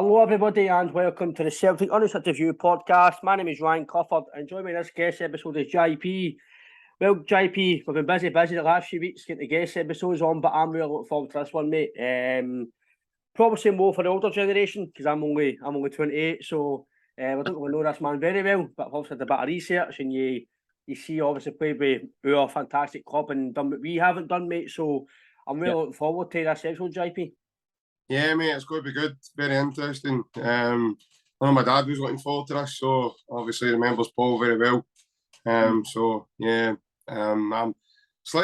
Hello everybody and welcome to the Celtic Unrestricted View podcast. My name is Ryan Clifford and joining me in this guest episode is JP. Well, JP, we've been busy the last few weeks getting the guest episodes on, but I'm really looking forward to this one, mate. Probably say more for the older generation because I'm only 28, so I don't really know this man very well, but I've also had a bit of research and you see obviously played with our fantastic club and done what we haven't done, mate. So I'm really looking forward to this episode, JP. Yeah, mate, it's going to be good. Very interesting. I know my dad was looking forward to this, so obviously remembers Paul very well. I'm slightly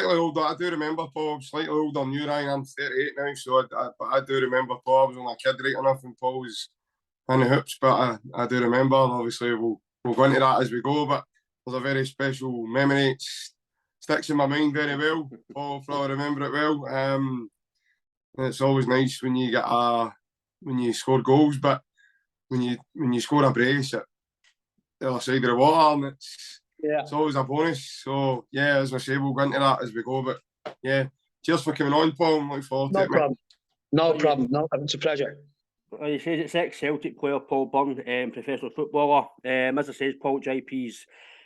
older. I do remember Paul. I'm slightly older than you, Ryan. I'm 38 now, but I do remember Paul. I was only a kid right enough when Paul was in the hoops, but I do remember. And obviously, we'll go into that as we go. But there's a very special memory. It sticks in my mind very well. Paul, I remember it well. And it's always nice when you get when you score goals, but when you score a brace at the other side of the water, and it's always a bonus. So yeah, as I say, we'll go into that as we go. But yeah, cheers for coming on, Paul. I'm looking forward to it. No problem. It's a pleasure. Well, you say it's ex-Celtic player Paul Byrne, professional footballer. As I said, Paul, JP's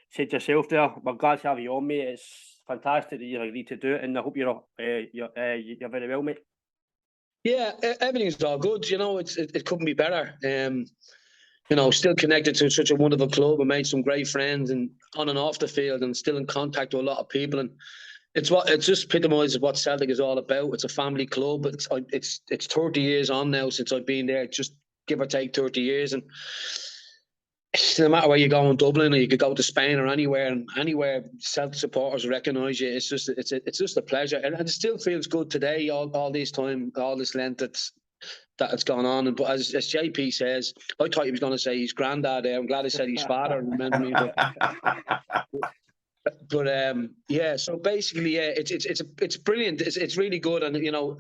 said yourself there. We're glad to have you on, mate. It's fantastic that you agreed to do it, and I hope you're very well, mate. Yeah, everything's all good. You know, it couldn't be better. You know, still connected to such a wonderful club and made some great friends and on and off the field and still in contact with a lot of people. And it's just epitomises what Celtic is all about. It's a family club. It's 30 years on now since I've been there, just give or take 30 years. And no matter where you go in Dublin, or you could go to Spain or anywhere Celtic supporters recognise you. It's just a pleasure, and it still feels good today. All this time, all this length that it's gone on. But as JP says, I thought he was going to say his granddad. I'm glad he said his father. Remember me, but yeah. So basically, yeah, it's brilliant. It's really good, and you know,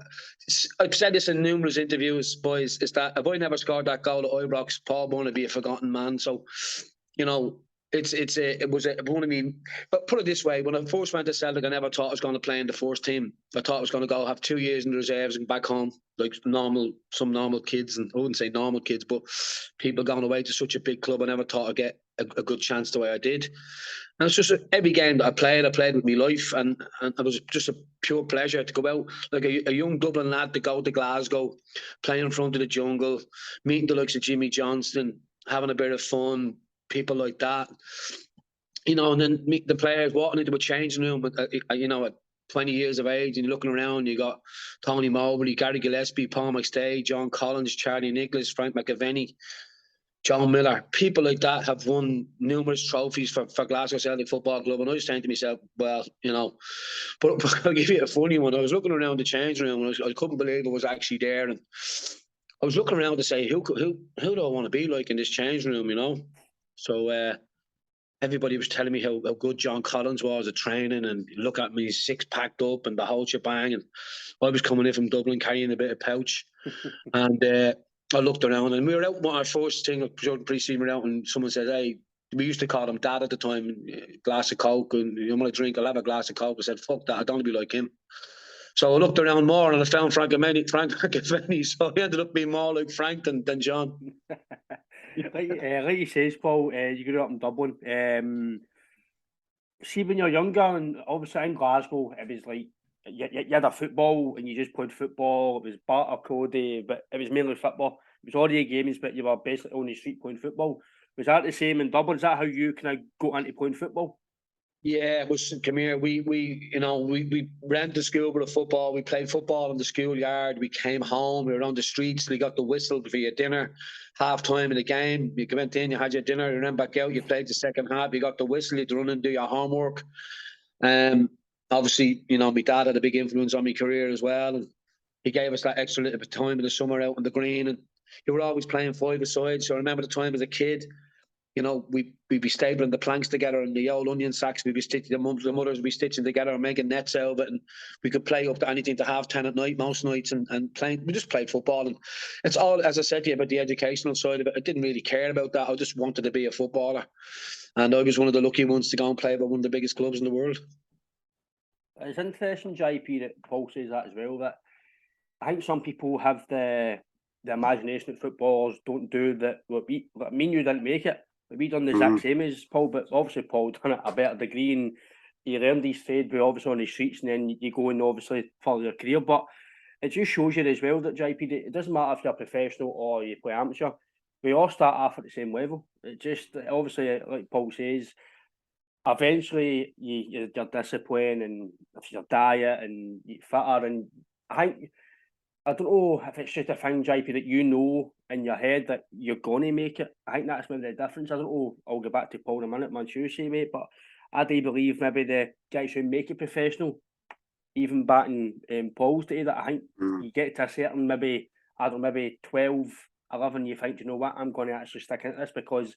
I've said this in numerous interviews, boys. Is that if I never scored that goal at Ibrox, Paul Byrne would be a forgotten man. So, you know, it was one of me. But put it this way: when I first went to Celtic, I never thought I was going to play in the first team. I thought I was going to go have 2 years in the reserves and back home like some normal kids, and I wouldn't say normal kids, but people going away to such a big club. I never thought I'd get a good chance the way I did. And it's just every game that I played with my life, and it was just a pure pleasure to go out like a young Dublin lad to go to Glasgow, play in front of the jungle, meeting the likes of Jimmy Johnston, having a bit of fun, people like that, you know, and then meet the players walking into a changing room, you know, at 20 years of age, and you're looking around, you got Tony Mobley, Gary Gillespie, Paul Mcstay, John Collins, Charlie Nicholas, Frank McAvenny, John Miller, people like that have won numerous trophies for Glasgow Celtic Football Club. And I was saying to myself, well, you know, but I'll give you a funny one. I was looking around the change room and I couldn't believe it was actually there. And I was looking around to say, who do I want to be like in this change room, you know? So everybody was telling me how good John Collins was at training, and look at me, six packed up and the whole shebang. And I was coming in from Dublin carrying a bit of pouch. And I looked around, and we were out. Our first thing, pre-season, we were out, and someone said, "Hey," we used to call him Dad at the time. Glass of Coke, and you want a drink? I'll have a glass of Coke. I said, "Fuck that! I don't want to be like him." So I looked around more, and I found Frank McAvenny. So I ended up being more like Frank than John. like you says, Paul, you grew up in Dublin. See, when you're younger, and obviously in Glasgow, it was like you had a football and you just played football. It was barter cody, but it was mainly football. It was all your games, but you were basically on the street playing football. Was that the same in Dublin? Is that how you kind of got into playing football? Yeah, it was. Come here. We ran to school with a football. We played football in the schoolyard. We came home. We were on the streets. We got the whistle for your dinner. Half time in the game, you went in. You had your dinner. You ran back out. You played the second half. You got the whistle. You had to run and do your homework. Obviously, you know, my dad had a big influence on my career as well, and he gave us that extra little bit of time in the summer out on the green, and you were always playing five-a-side. So I remember the time as a kid, you know, we'd be stapling the planks together and the old onion sacks. We'd be stitching, the mothers would be stitching together and making nets out of it, and we could play up to anything to 10:30 at night most nights, and playing. We just played football, and it's all, as I said to you, about the educational side of it. I didn't really care about that. I just wanted to be a footballer, and I was one of the lucky ones to go and play for one of the biggest clubs in the world. It's interesting, JP, that Paul says that as well, that I think some people have the the imagination that footballers don't do that. I mean, you didn't make it. We done the exact same as Paul, but obviously Paul done it a better degree, and he learned his trade, but obviously on the streets, and then you go and obviously follow your career. But it just shows you as well that JP, it doesn't matter if you're professional or you play amateur. We all start off at the same level. It just obviously, like Paul says, eventually your discipline and your diet and you fitter, and I don't know if it's just a thing, JP, that you know in your head that you're going to make it. I think that's maybe the difference. I don't know. I'll go back to Paul in a minute, man. You say, mate, but I do believe maybe the guys who make it professional, even back in Paul's day, that I think you get to a certain maybe 12, 11, you think, you know what, I'm going to actually stick into this, because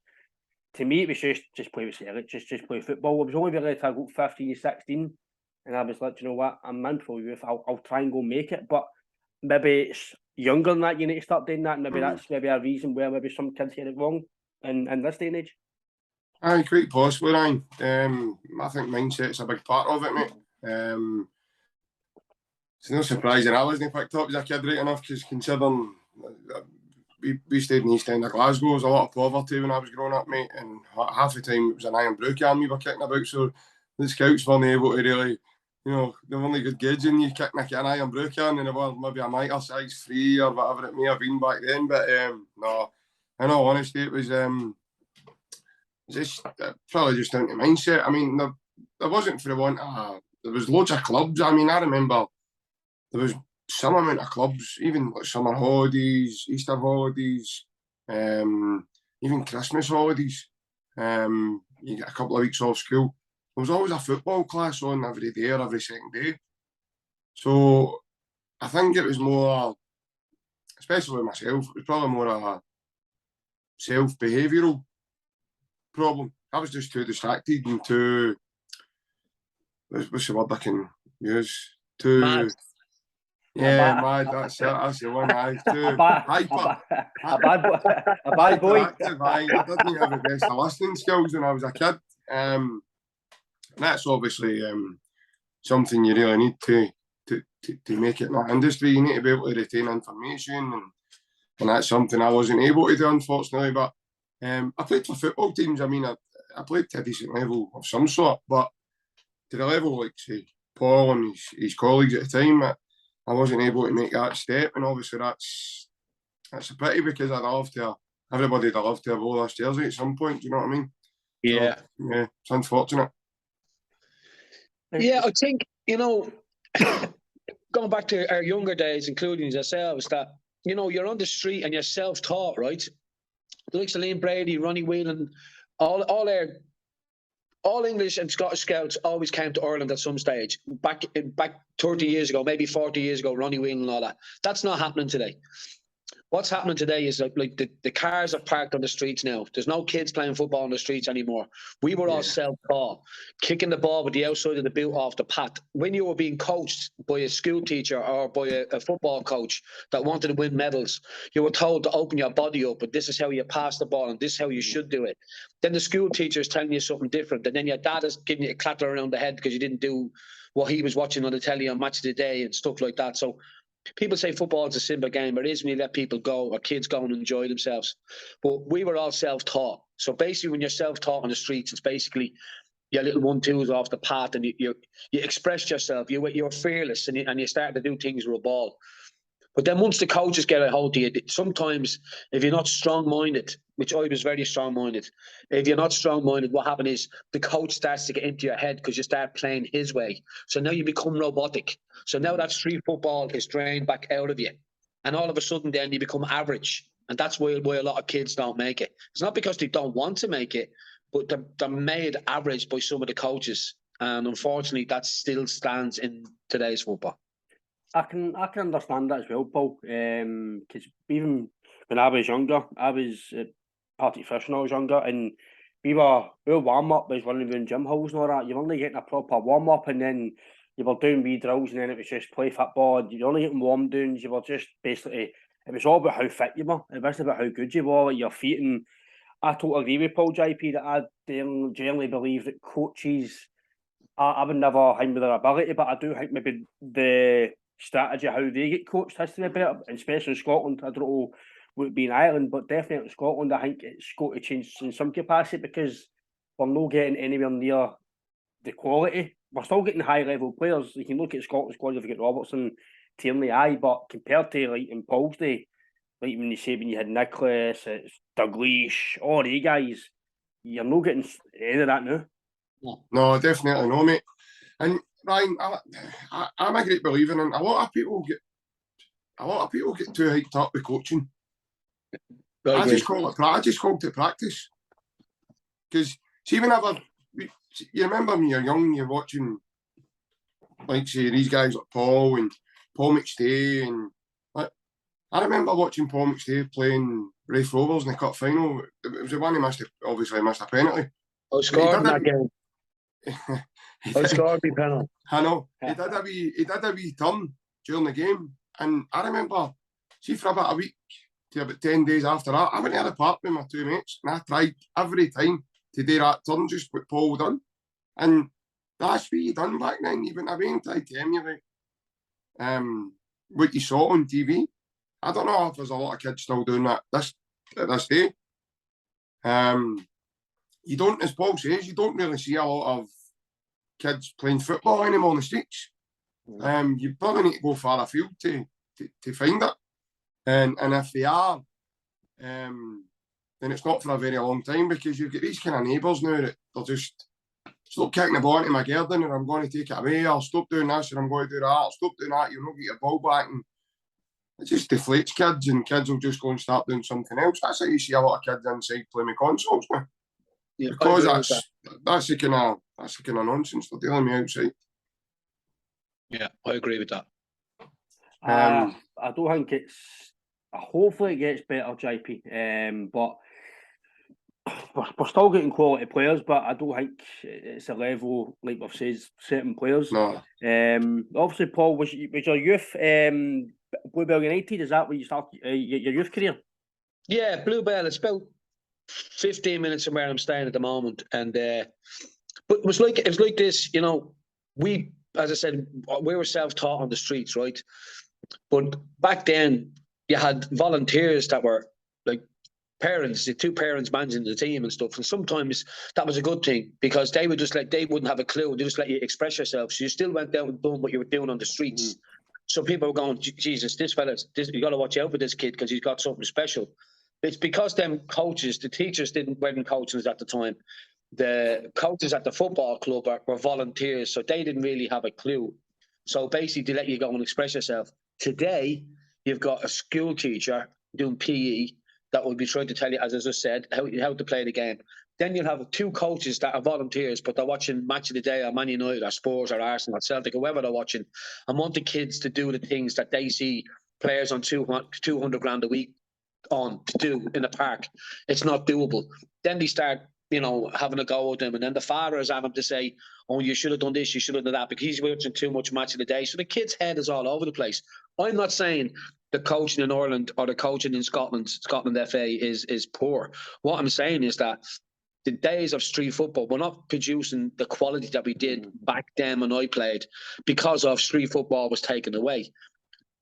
to me it was just play with Celtic, just play football. I was only really till I got 15, 16, and I was like, you know what, I'm in for youth. I'll try and go make it, but maybe it's younger than that you need to start doing that. Maybe that's maybe a reason where maybe some kids get it wrong in this day and age. Aye, quite possibly, Ryan. I think mindset's a big part of it, mate. It's no surprise that I wasn't picked up as a kid right enough, because considering we stayed in the East End of Glasgow, there was a lot of poverty when I was growing up, mate, and half the time it was an iron brew can we were kicking about, so the scouts weren't able to really, you know, they weren't good gauging you kicking an iron brew can, and they were maybe a mitre size 3 or whatever it may have been back then, but no, in all honesty, it was just probably just down to mindset. I mean, there wasn't for the want there was loads of clubs. I mean, I remember there was some amount of clubs, even like summer holidays, Easter holidays, even Christmas holidays. You get a couple of weeks off school. There was always a football class on every day or every second day. So I think it was more, especially with myself, it was probably more a self-behavioural problem. I was just too distracted and too, what's the word I can use? Too mad. Yeah, mad. That's it. That's the one. Too hyper. A bad boy. I didn't have the best of listening skills when I was a kid. And that's obviously something you really need to make it in that industry. You need to be able to retain information, and that's something I wasn't able to do, unfortunately. But I played for football teams. I mean, I played to a decent level of some sort, but to the level like, say, Paul and his colleagues at the time, I wasn't able to make that step, and obviously that's a pity, because everybody'd love to have all this jersey at some point. Do you know what I mean? Yeah, so, yeah, it's unfortunate. Yeah, I think, you know, going back to our younger days, including ourselves, that, you know, you're on the street and you're self-taught, right? The likes of Liam Brady, Ronnie Whelan, all English and Scottish scouts always came to Ireland at some stage. Back 30 years ago, maybe 40 years ago, Ronnie Whelan and all that. That's not happening today. What's happening today is like the cars are parked on the streets now. There's no kids playing football on the streets anymore. We were all self-taught, kicking the ball with the outside of the boot off the pad. When you were being coached by a school teacher or by a football coach that wanted to win medals, you were told to open your body up, and this is how you pass the ball, and this is how you should do it. Then the school teacher is telling you something different, and then your dad is giving you a clatter around the head because you didn't do what he was watching on the telly on Match of the Day and stuff like that. So people say football is a simple game, but it is when you let people go or kids go and enjoy themselves. But we were all self-taught. So basically, when you're self-taught on the streets, it's basically your little 1-2s off the path, and you expressed yourself. You're fearless, and you start to do things with a ball. But then once the coaches get a hold of you, sometimes if you're not strong-minded, which I was very strong-minded, if you're not strong-minded, what happens is the coach starts to get into your head because you start playing his way. So now you become robotic. So now that street football is drained back out of you. And all of a sudden then you become average. And that's why a lot of kids don't make it. It's not because they don't want to make it, but they're made average by some of the coaches. And unfortunately, that still stands in today's football. I can understand that as well, Paul. Because even when I was younger, I was Partick Fish when I was younger, and our warm up was running around gym halls and all that. You're only getting a proper warm up, and then you were doing wee drills, and then it was just play football. You're only getting warm downs. You were just basically, it was all about how fit you were. It wasn't about how good you were, like your feet. And I totally agree with Paul JP that I generally believe that coaches, I would never hang with their ability, but I do think maybe the strategy, how they get coached has to be better, and especially in Scotland. I don't know what it be in Ireland, but definitely in Scotland, I think it's got to change in some capacity because we're not getting anywhere near the quality. We're still getting high level players. You can look at Scotland's squad, you've got Robertson, Tierney, but compared to like in Paul's day, like when you had Nicholas, it's Dalglish, all the guys, you're not getting any of that now. No, definitely no, mate. And Ryan, I'm a great believer in a lot of people get too hyped up with coaching. I just call it practice. Because see, whenever you remember when you're young, you're watching, like say these guys like Paul Mcstay, and like, I remember watching Paul Mcstay playing Raith Rovers in the cup final. It was the one he missed a penalty. I scored in that game. I scored the penalty. I know. He did a wee turn during the game, and I remember, see, for about a week to about 10 days after that, I went to the park with my two mates, and I tried every time to do that turn, just what Paul done. And that's what you done back then. You wouldn't have been trying to emulate what you saw on TV. I don't know if there's a lot of kids still doing that at this day. You don't, as Paul says, you don't really see a lot of kids playing football anymore on the streets. You probably need to go far afield to find it. And if they are, then it's not for a very long time, because you've got these kind of neighbours now that they'll just stop kicking the ball into my garden and I'm going to take it away. I'll stop doing this and I'm going to do that. I'll stop doing that. You'll not get your ball back. And it just deflates kids, and kids will just go and start doing something else. That's how you see a lot of kids inside playing with consoles now. Yeah, because that's the kind of nonsense they're dealing with outside. Yeah, I agree with that. I don't think it's. Hopefully, it gets better, JP. But we're still getting quality players. But I don't think it's a level like we've said. Certain players. No. Obviously, Paul, was your youth Bluebell United? Is that where you started your youth career? Yeah, Bluebell. It's about 15 minutes from where I'm staying at the moment, and but it was like this, you know. We, as I said, we were self-taught on the streets, right? But back then, you had volunteers that were like parents, the two parents managing the team and stuff. And sometimes that was a good thing, because they would just they wouldn't have a clue. They just let you express yourself. So you still went down and doing what you were doing on the streets. So people were going, Jesus, this fella's, you got to watch out for this kid because he's got something special. It's because them coaches, the teachers weren't coaches at the time. The coaches at the football club were volunteers, so they didn't really have a clue. So basically, they let you go and express yourself. Today, you've got a school teacher doing PE that will be trying to tell you, as I just said, how to play the game. Then you'll have two coaches that are volunteers, but they're watching Match of the Day or Man United or Spurs or Arsenal or Celtic or whoever they're watching, and want the kids to do the things that they see players on 200 grand a week on to do in the park. It's not doable. Then they start, you know, having a go at them, and then the father is having to say, oh, you should have done this, you should have done that, because he's watching too much Match of the Day. So the kid's head is all over the place. I'm not saying the coaching in Ireland or the coaching in Scotland FA is poor. What I'm saying is that the days of street football, we're not producing the quality that we did back then when I played, because of street football was taken away.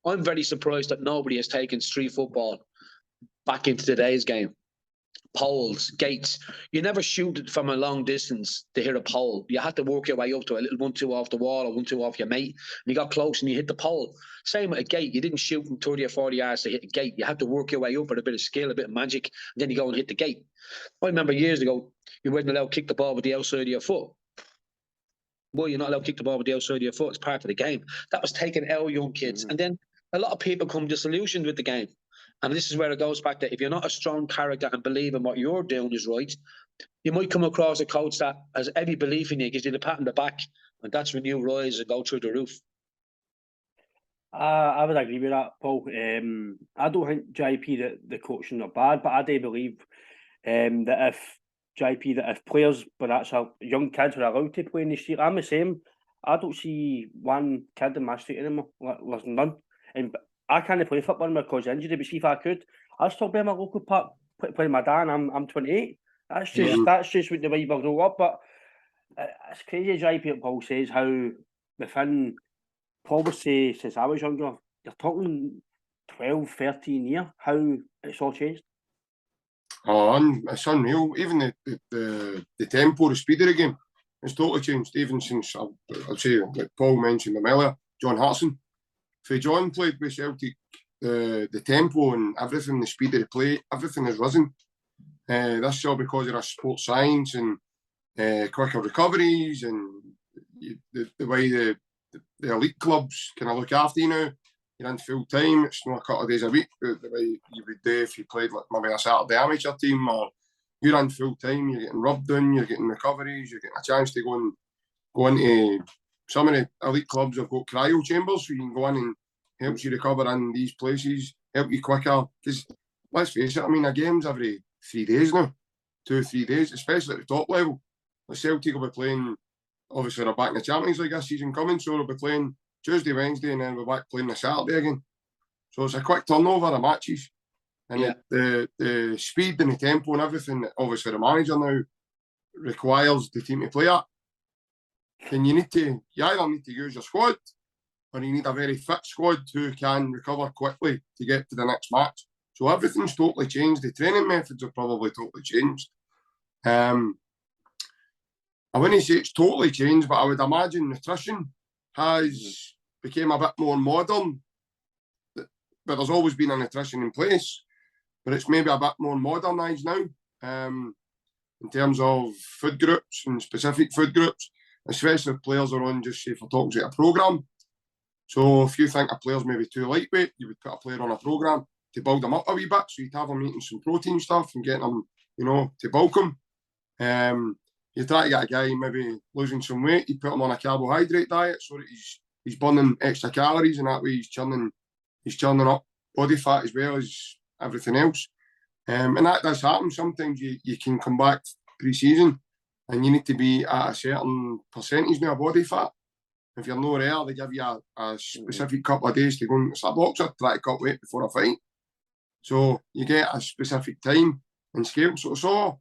I'm very surprised that nobody has taken street football back into today's game. Poles, gates. You never shoot it from a long distance to hit a pole. You had to work your way up to a little 1-2 off the wall or 1-2 off your mate. And you got close and you hit the pole. Same with a gate. You didn't shoot from 30 or 40 yards to hit a gate. You had to work your way up with a bit of skill, a bit of magic, and then you go and hit the gate. I remember years ago, you weren't allowed to kick the ball with the outside of your foot. Well, you're not allowed to kick the ball with the outside of your foot. It's part of the game. That was taking our young kids. And then a lot of people come disillusioned with the game. And this is where it goes back to, if you're not a strong character and believe in what you're doing is right, you might come across a coach that has every belief in you, gives you the pat on the back, and that's when you rise and go through the roof. I would agree with that, Paul. I don't think JP the coaching are bad, but I do believe that if players, but that's young kids are allowed to play in the street, I'm the same. I don't see one kid in my street anymore. There's none. And I can't play football because of injury, but see if I could, I'd still be in my local park playing my dad, and I'm 28. That's just what the way we grow up. But it's crazy, as JP Paul says, how within probably say since I was younger, you're talking 12, 13 years, how it's all changed. Oh, it's unreal. Even the tempo, the speed of the game has totally changed. Even since, I'd say, like Paul mentioned him earlier, John Hartson. If John played with Celtic, the tempo and everything, the speed of the play, everything has risen. That's all because of our sports science and quicker recoveries and the way the elite clubs kind of look after you now. You're in full time, it's not a couple of days a week, the way you would do if you played like maybe a Saturday amateur team, or you're in full time, you're getting rubbed in, you're getting recoveries, you're getting a chance to go into some of the elite clubs have got cryo chambers, so you can go in and helps you recover in these places, help you quicker. Because let's face it, I mean, a game's every 3 days now, 2 or 3 days, especially at the top level. The Celtic will be playing, obviously they're back in the Champions League this season coming, so they'll be playing Tuesday, Wednesday, and then we're back playing the Saturday again. So it's a quick turnover of matches. And the speed and the tempo and everything that obviously the manager now requires the team to play at, then you either need to use your squad, or you need a very fit squad who can recover quickly to get to the next match. So everything's totally changed. The training methods have probably totally changed. I wouldn't say it's totally changed, but I would imagine nutrition has become a bit more modern. But there's always been a nutrition in place, but it's maybe a bit more modernised now in terms of food groups and specific food groups, especially if players are on, just say for talking about a programme. So if you think a player's maybe too lightweight, you would put a player on a programme to build them up a wee bit, so you'd have them eating some protein stuff and getting them, to bulk them. You try to get a guy maybe losing some weight, you put him on a carbohydrate diet so that he's burning extra calories, and that way he's churning up body fat as well as everything else. And that does happen. Sometimes you can come back pre-season and you need to be at a certain percentage now of body fat. If you're not there, they give you a specific couple of days to go and, it's a boxer, try to cut weight before a fight. So you get a specific time and scale. So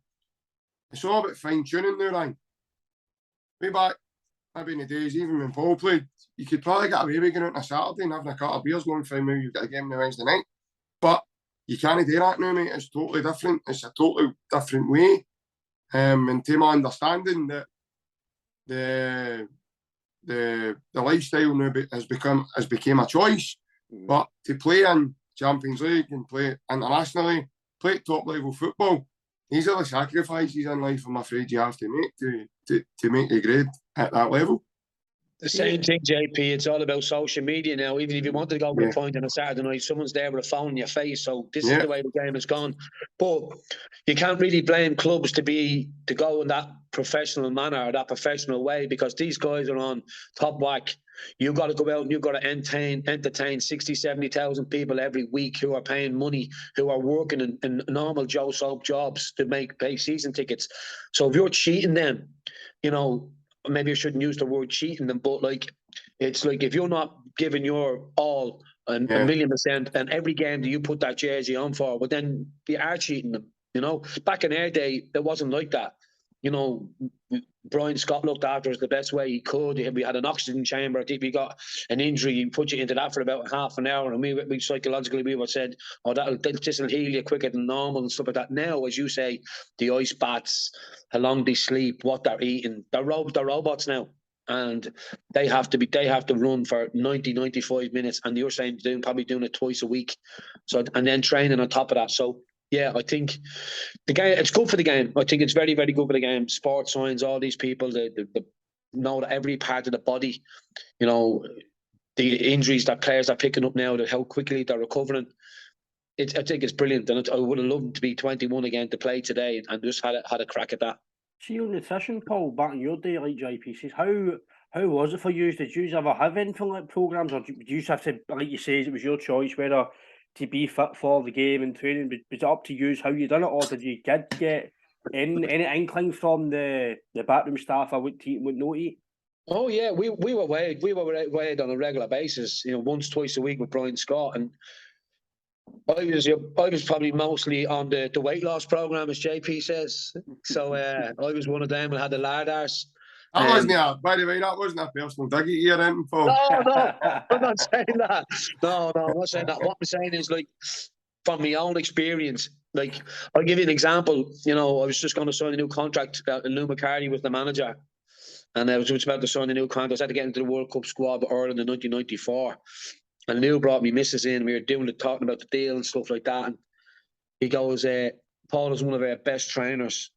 it's all about fine-tuning now, Ryan. Way back, maybe in the days, even when Paul played, you could probably get away with going out on a Saturday and having a couple of beers, knowing fine now you've got a game on the Wednesday night. But you can't do that now, mate. It's totally different. It's a totally different way. And to my understanding, that the lifestyle now has become a choice. But to play in Champions League and play internationally, play top level football, these are the sacrifices in life I'm afraid you have to make to make a grade at that level. The same thing, JP. It's all about social media now. Even if you wanted to go with a point on a Saturday night, someone's there with a phone in your face. So this is the way the game has gone. But you can't really blame clubs to go in that professional manner or that professional way, because these guys are on top whack. You've got to go out and you've got to entertain 60, 70,000 people every week who are paying money, who are working in normal Joe Soap jobs to pay season tickets. So if you're cheating them, maybe I shouldn't use the word cheating them, but it's like if you're not giving your all and a 1,000,000%, and every game that you put that jersey on for, well, then you are cheating them. Back in our day, it wasn't like that. Brian Scott looked after us the best way he could. We had an oxygen chamber. If we got an injury, he put you into that for about half an hour, and we psychologically we were said, "Oh, this will heal you quicker than normal," and stuff like that. Now, as you say, the ice baths, how long they sleep, what they're eating, they're robots now, and they have to run for 90, 95 minutes, and you're saying probably doing it twice a week, so and then training on top of that. So. Yeah, I think the game, it's good for the game. I think it's very, very good for the game. Sports science, all these people, they know that every part of the body, the injuries that players are picking up now, how quickly they're recovering. I think it's brilliant. And I would have loved to be 21 again to play today and just had a crack at that. See, your nutrition, Paul, back in your day, like JP says, how was it for you? Did you ever have anything like programmes, or did you just have to, like you say, it was your choice whether to be fit for the game and training? Was it up to you how you done it, or did you get any inkling from the backroom staff of what to eat and what not to eat? Oh yeah, we were weighed. We were weighed on a regular basis, once, twice a week with Brian Scott, and I was probably mostly on the weight loss program, as JP says. So I was one of them and had the lardars. That wasn't by the way, that wasn't a personal dig at you or anything, Paul. No, I'm not saying that. No, I'm not saying that. What I'm saying is, like, from my own experience, like, I'll give you an example. You know, I was just going to sign a new contract. Lou McCarthy was the manager, and I was just about to sign a new contract. I had to get into the World Cup squad with Ireland in 1994. And Lou brought me missus in. We were talking about the deal and stuff like that. And he goes, Paul is one of our best trainers.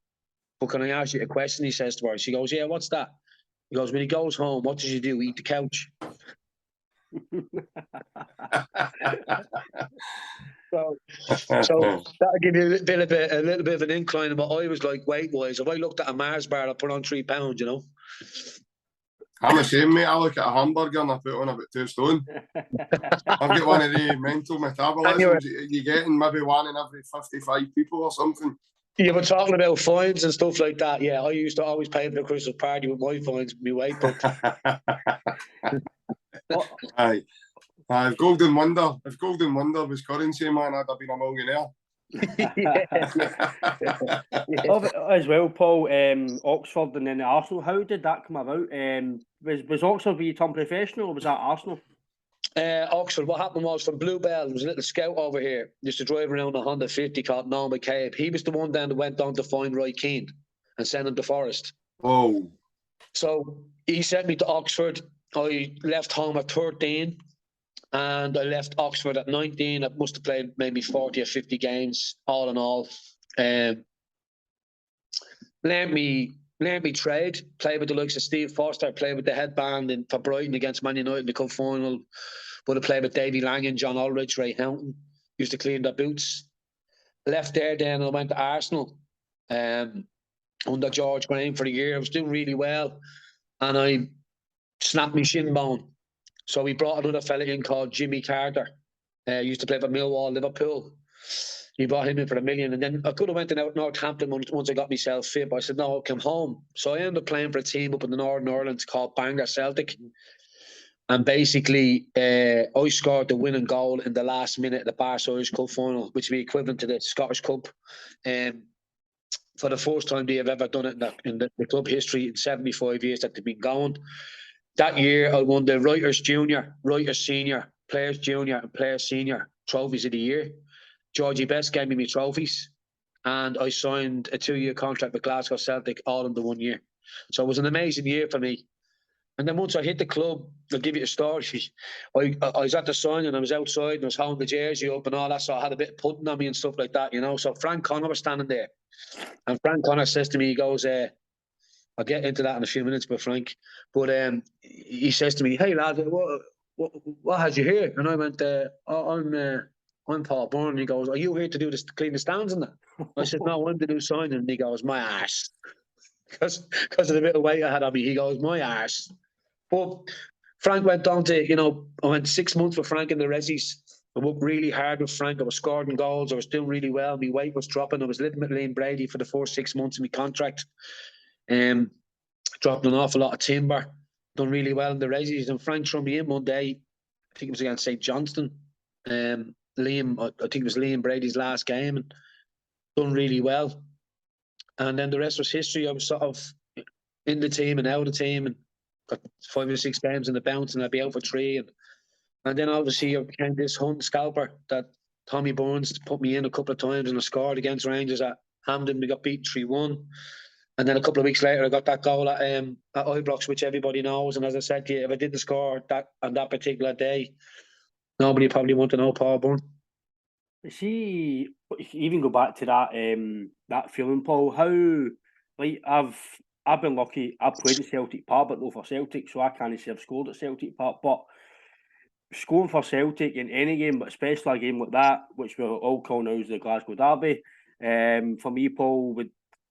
But can I ask you a question? He says to her. She goes, yeah, what's that? He goes, when he goes home, what does he do? Eat the couch. So that'll give you a little bit of an incline of what I was like weight-wise. If I looked at a Mars bar, I'd put on 3 pounds, you know. I'm the same, mate. I look at a hamburger and I put on about 2 stone. I've got one of the mental metabolisms you get in maybe one in every 55 people or something. You were talking about fines and stuff like that. Yeah, I used to always pay for the Christmas party with my fines, my weight book. Aye. If Golden Wonder was currency, man, I'd have been a millionaire. As well, Paul, Oxford and then Arsenal. How did that come about? Was Oxford where you turned professional, or was that Arsenal? Oxford, what happened was, from Bluebell, there was a little scout over here, used to drive around a Honda 50 called Noel McCabe. He was the one then that went on to find Roy Keane and send him to Forest. Oh. So he sent me to Oxford. I left home at 13 and I left Oxford at 19. I must have played maybe 40 or 50 games, all in all. Learned me trade, played with the likes of Steve Foster, played with the headband for Brighton against Man United in the cup final. Would have played with Davy Langan, John Ulrich, Ray Houghton. Used to clean their boots. Left there then, I went to Arsenal under George Graham for a year. I was doing really well and I snapped my shin bone. So we brought another fella in called Jimmy Carter. Used to play for Millwall, Liverpool. He brought him in for $1 million. And then I could have went to Northampton once I got myself fit, but I said, no, I'll come home. So I ended up playing for a team up in the Northern Ireland called Bangor Celtic. And basically, I scored the winning goal in the last minute of the Irish Cup final, which would be equivalent to the Scottish Cup. For the first time they have ever done it in the club history in 75 years that they've been going. That year, I won the Writers Junior, Writers Senior, Players Junior and Players Senior trophies of the year. Georgie Best gave me my trophies and I signed a 2-year contract with Glasgow Celtic all in the 1 year. So it was an amazing year for me. And then once I hit the club, I'll give you a story. I was at the sign and I was outside and I was holding the jersey up and all that, so I had a bit of pudding on me and stuff like that, you know. So Frank Connor was standing there. And Frank Connor says to me, he goes, I'll get into that in a few minutes with Frank. But he says to me, hey, lad, what has you here? And I went, I'm Paul Byrne. And he goes, are you here to do this, to clean the stands and that? I said, no, I'm the new signing. And he goes, my arse. Because of the bit of weight I had on me, he goes, my arse. But Frank went on to, you know, I went 6 months with Frank in the Rezzies. I worked really hard with Frank. I was scoring goals. I was doing really well. My weight was dropping. I was living with Liam Brady for the first 6 months of my contract. Dropped an awful lot of timber. Done really well in the Rezzies. And Frank threw me in one day. I think it was against St. Johnston. Liam, I think it was Liam Brady's last game, and done really well. And then the rest was history. I was sort of in the team and out of the team, and got 5 or 6 games in the bounce, and I'd be out for 3. And then obviously I became this hunt scalper that Tommy Burns put me in a couple of times, and I scored against Rangers at Hampden. We got beat 3-1. And then a couple of weeks later, I got that goal at Ibrox, which everybody knows. And as I said to you, if I didn't score that on that particular day, nobody probably want to know Paul Byrne. See, even go back to that feeling, Paul. How, like, I've been lucky. I played in Celtic Park, but no for Celtic, so I can't say I've scored at Celtic Park. But scoring for Celtic in any game, but especially a game like that, which we all call now as the Glasgow Derby, for me, Paul,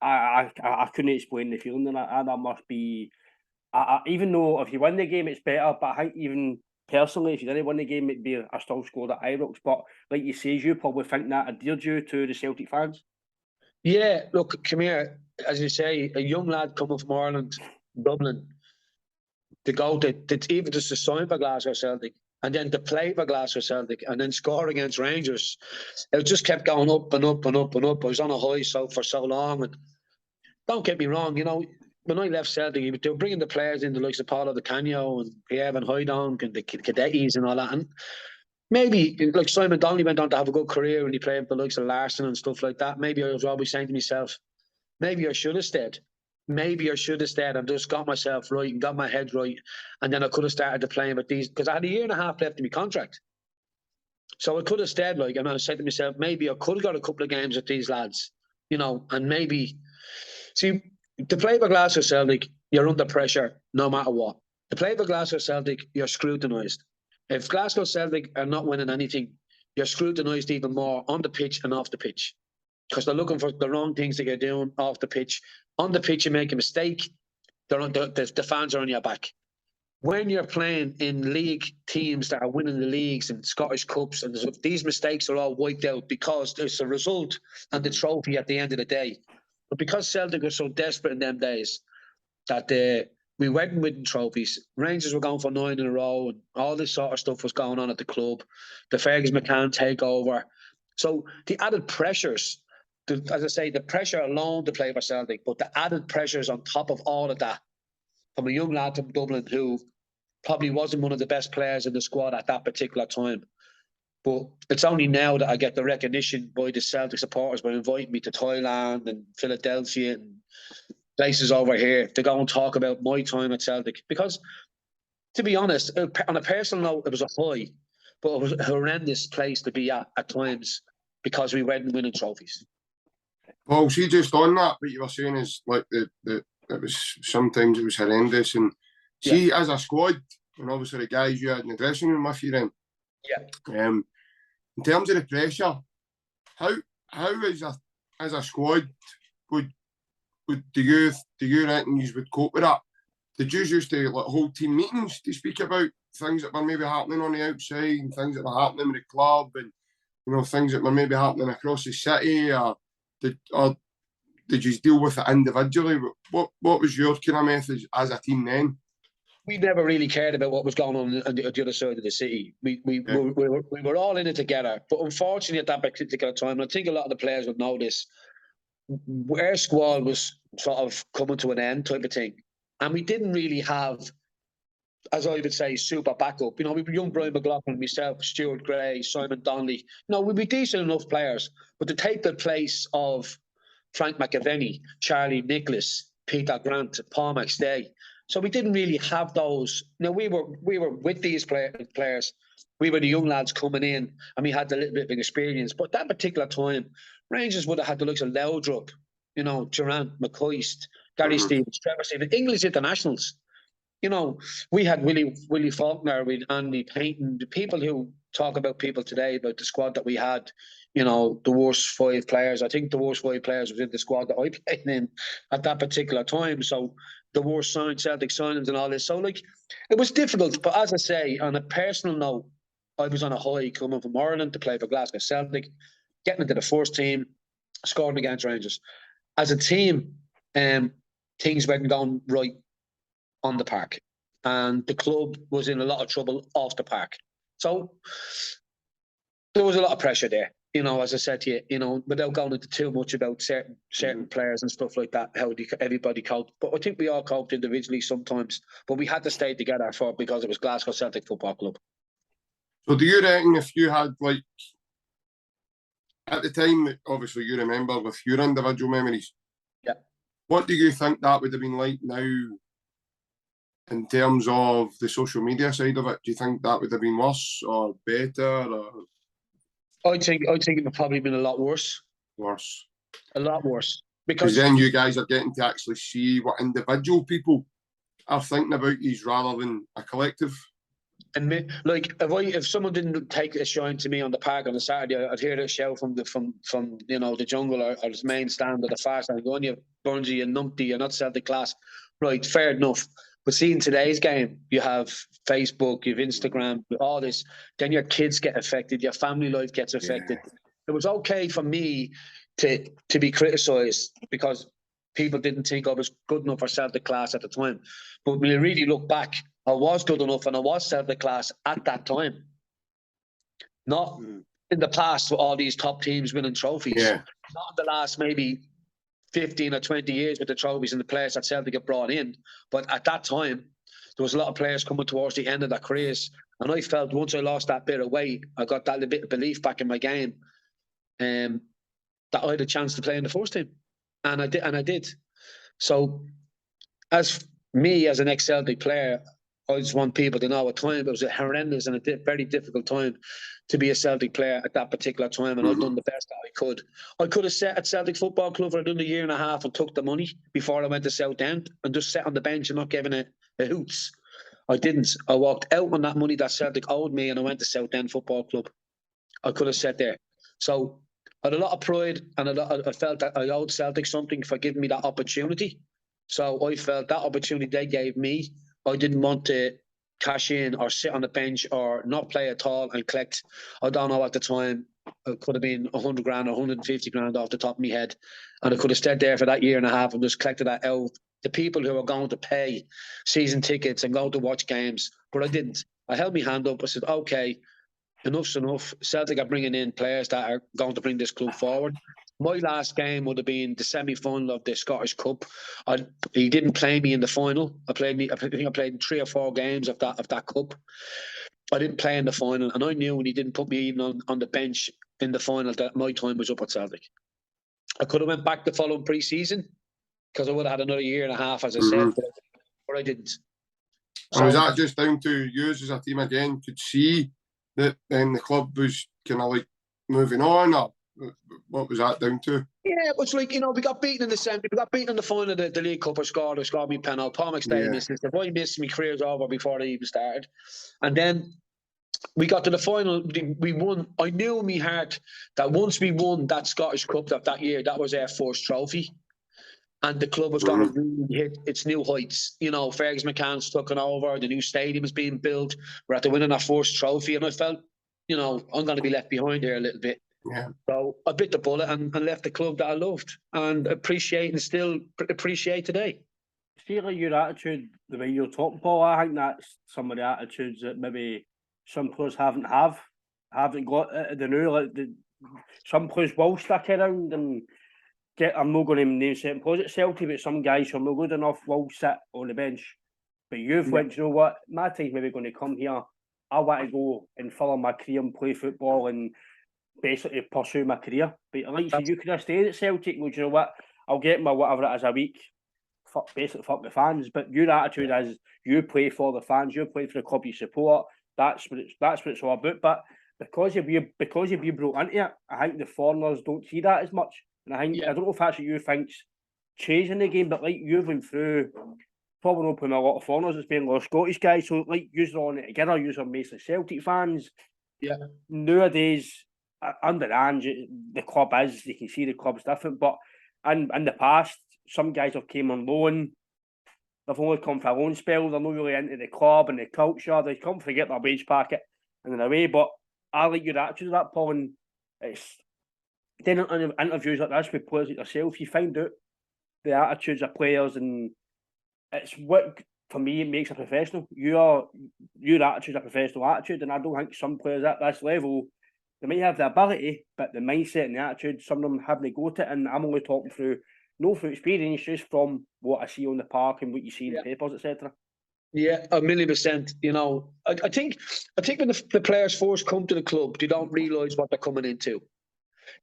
I couldn't explain the feeling that must be. Even though if you win the game, it's better. But I think even personally, if you didn't win the game, it'd be I still scored at Ibrox. But like you say, you probably think that endeared you to the Celtic fans. Yeah, look, come here. As you say, a young lad coming from Ireland, Dublin, to go to even just to sign for Glasgow Celtic, and then to play for Glasgow Celtic, and then score against Rangers. It just kept going up and up and up and up. I was on a high for so long, and don't get me wrong, you know, when I left Celtic, they were bringing the players in, the likes of Paulo Di Canio and Pierre Van Hooijdonk and the Cadettis and all that. And maybe, like Simon Donnelly went on to have a good career and he played with the likes of Larson and stuff like that. Maybe I was always saying to myself, maybe I should have stayed. Maybe I should have stayed and just got myself right and got my head right. And then I could have started to playing with these, because I had a year and a half left in my contract. So I could have stayed, like, and I said to myself, maybe I could have got a couple of games with these lads, you know, and maybe, see, to play for Glasgow Celtic, you're under pressure no matter what. To play for Glasgow Celtic, you're scrutinised. If Glasgow Celtic are not winning anything, you're scrutinised even more on the pitch and off the pitch, because they're looking for the wrong things that you're doing off the pitch. On the pitch, you make a mistake, the fans are on your back. When you're playing in league teams that are winning the leagues and Scottish Cups, and these mistakes are all wiped out because there's a result and the trophy at the end of the day. But because Celtic were so desperate in them days that we weren't winning trophies, Rangers were going for 9 in a row and all this sort of stuff was going on at the club. The Fergus McCann takeover. So the added pressures, as I say, the pressure alone to play for Celtic, but the added pressures on top of all of that, from a young lad from Dublin who probably wasn't one of the best players in the squad at that particular time. But it's only now that I get the recognition by the Celtic supporters by inviting me to Thailand and Philadelphia and places over here to go and talk about my time at Celtic. Because, to be honest, on a personal note, it was a high, but it was a horrendous place to be at times because we weren't winning trophies. Well, see, just on that, what you were saying is like it was sometimes it was horrendous, and see, as a squad, and obviously the guys you had in the dressing room with you then, in terms of the pressure, how as a squad would do you reckon you would cope with that? Did you used to like hold team meetings to speak about things that were maybe happening on the outside and things that were happening with the club, and you know, things that were maybe happening across the city, or did you deal with it individually? What was your kind of method as a team then? We never really cared about what was going on the other side of the city. We were all in it together. But unfortunately, at that particular time, and I think a lot of the players would know this, our squad was sort of coming to an end type of thing. And we didn't really have, as I would say, super backup. You know, we were young Brian McLaughlin, myself, Stuart Gray, Simon Donnelly. You know, we'd be decent enough players. But to take the place of Frank McAvenny, Charlie Nicholas, Peter Grant, Paul Mcstay. So we didn't really have those. Now we were with these players. We were the young lads coming in, and we had a little bit of experience. But that particular time, Rangers would have had the likes of Laudrup, you know, Durant, McCoist, Gary Stevens, Trevor Stevens, English internationals. You know, we had Willie Faulkner, with Andy Payton, the people who talk about people today, about the squad that we had. You know, the worst 5 players. I think the worst 5 players was in the squad that I played in at that particular time. So the worst Celtic signings and all this. So, like, it was difficult. But as I say, on a personal note, I was on a high coming from Ireland to play for Glasgow Celtic, getting into the first team, scoring against Rangers. As a team, things weren't going right on the park. And the club was in a lot of trouble off the park. So there was a lot of pressure there. You know, as I said to you, you know, without going into too much about certain players and stuff like that, how everybody coped. But I think we all coped individually sometimes. But we had to stay together because it was Glasgow Celtic Football Club. So do you reckon if you had, like, at the time, obviously you remember with your individual memories, what do you think that would have been like now in terms of the social media side of it? Do you think that would have been worse or better? Or? I think it would probably been a lot worse. Worse. A lot worse. Because then you guys are getting to actually see what individual people are thinking about you rather than a collective. And like, if someone didn't take a shine to me on the park on a Saturday, I'd hear a shout from you know, the jungle or the main stand or the far stand going, "You Burnsy, you numpty, you're not Celtic class." Right, fair enough. But seeing today's game, you have Facebook, you have Instagram, all this, then your kids get affected, your family life gets affected. Yeah. It was okay for me to be criticised because people didn't think I was good enough for Celtic class at the time. But when you really look back, I was good enough and I was Celtic class at that time. Not in the past with all these top teams winning trophies. Yeah. Not in the last maybe 15 or 20 years with the trophies and the players that Celtic have brought in. But at that time, there was a lot of players coming towards the end of their careers. And I felt once I lost that bit of weight, I got that little bit of belief back in my game, that I had a chance to play in the first team. And I did. So as an ex-Celtic player, I just want people to know at the time it was a horrendous and a very difficult time to be a Celtic player at that particular time, and I've done the best that I could. I could have sat at Celtic Football Club for a year and a half and took the money before I went to Southend and just sat on the bench and not giving a hoots. I didn't. I walked out on that money that Celtic owed me and I went to Southend Football Club. I could have sat there. So I had a lot of pride, and I felt that I owed Celtic something for giving me that opportunity. So I felt that opportunity they gave me, I didn't want to cash in or sit on the bench or not play at all and collect. I don't know at the time, it could have been 100 grand or 150 grand off the top of my head. And I could have stayed there for that year and a half and just collected that out. The people who are going to pay season tickets and go to watch games, but I didn't. I held my hand up. I said, okay, enough's enough. Celtic are bringing in players that are going to bring this club forward. My last game would have been the semi-final of the Scottish Cup. He didn't play me in the final. I think I played 3 or 4 games of that cup. I didn't play in the final, and I knew when he didn't put me even on the bench in the final that my time was up at Celtic. I could have went back the following pre-season because I would have had another year and a half, as I said, but I didn't. So, was that just down to you as a team again could see that then the club was kind of like moving on, or what was that down to? Yeah, it was like, we got beaten in the semi, we got beaten in the final of the League Cup. I scored me penalty. Paul Mcstay missed it. If I missed, my career's over before they even started. And then we got to the final. We won. I knew in my heart that once we won that Scottish Cup that year, that was our first trophy. And the club was going to really hit its new heights. Fergus McCann's taken over. The new stadium is being built. We're at the winning our first trophy. And I felt, I'm going to be left behind there a little bit. Yeah. So I bit the bullet and left the club that I loved and still appreciate today. See, like your attitude, the way you're talking, Paul, I think that's some of the attitudes that maybe some players haven't got at the new. Like some players will stick around and I'm not going to name certain players at Celtic, but some guys who are not good enough will sit on the bench. But you've went, you know what, my time's maybe going to come here. I want to go and follow my career and play football and basically pursue my career. But like you said, you could have stayed at Celtic. Well, you know what? I'll get my whatever it is a week. Fuck the fans. But your attitude is you play for the fans. You play for the club you support. That's what it's all about. But because you've been brought into it, I think the foreigners don't see that as much. And I think I don't know if that's what you think's changing the game. But like you've been through, probably not playing a lot of foreigners. It's been a lot of Scottish guys. So like you're on it together. You're mostly Celtic fans. Yeah. Nowadays, understand the club is, you can see the club's different, but in the past, some guys have came on loan, they've only come for a loan spell, they're not really into the club and the culture, they come to get their wage packet and in a way, but I like your attitude of that, Paul, and it's then in interviews like this with players like yourself, you find out the attitudes of players, and it's what, for me, it makes a professional. Your attitude is a professional attitude, and I don't think some players at this level, they might have the ability, but the mindset and the attitude, some of them haven't got it. And I'm only talking through experience, just from what I see on the park and what you see in the papers, etc. Yeah, 1,000,000%. I think when the players first come to the club, they don't realise what they're coming into.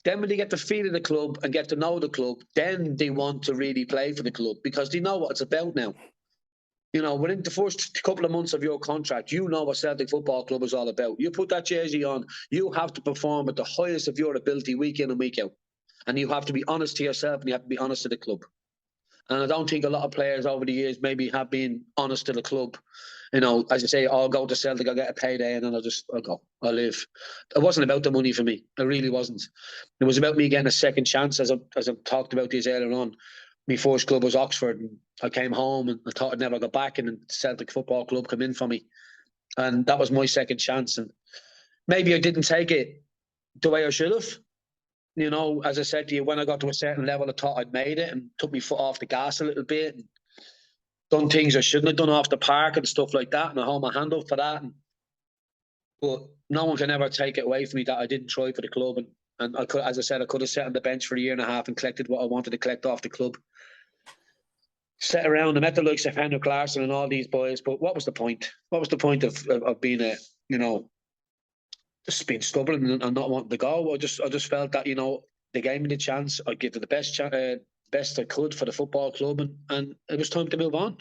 Then when they get the feel of the club and get to know the club, then they want to really play for the club because they know what it's about now. Within the first couple of months of your contract, you know what Celtic Football Club is all about. You put that jersey on, you have to perform at the highest of your ability week in and week out. And you have to be honest to yourself and you have to be honest to the club. And I don't think a lot of players over the years maybe have been honest to the club. As I say, I'll go to Celtic, I'll get a payday and then I'll go, I'll live. It wasn't about the money for me. It really wasn't. It was about me getting a second chance, as I talked about this earlier on. My first club was Oxford, and I came home and I thought I'd never go back, and the Celtic Football Club came in for me. And that was my second chance. And maybe I didn't take it the way I should have. As I said to you, when I got to a certain level, I thought I'd made it and took my foot off the gas a little bit and done things I shouldn't have done off the park and stuff like that. And I hold my hand up for that. But no one can ever take it away from me that I didn't try for the club. And And I could, as I said, I could have sat on the bench for a year and a half and collected what I wanted to collect off the club. Sat around and met the likes of Henrik Larsson and all these boys, but what was the point? What was the point of being a, just being stubborn and not wanting to go? I just felt that, they gave me the chance. I gave it the best I could for the football club, and it was time to move on.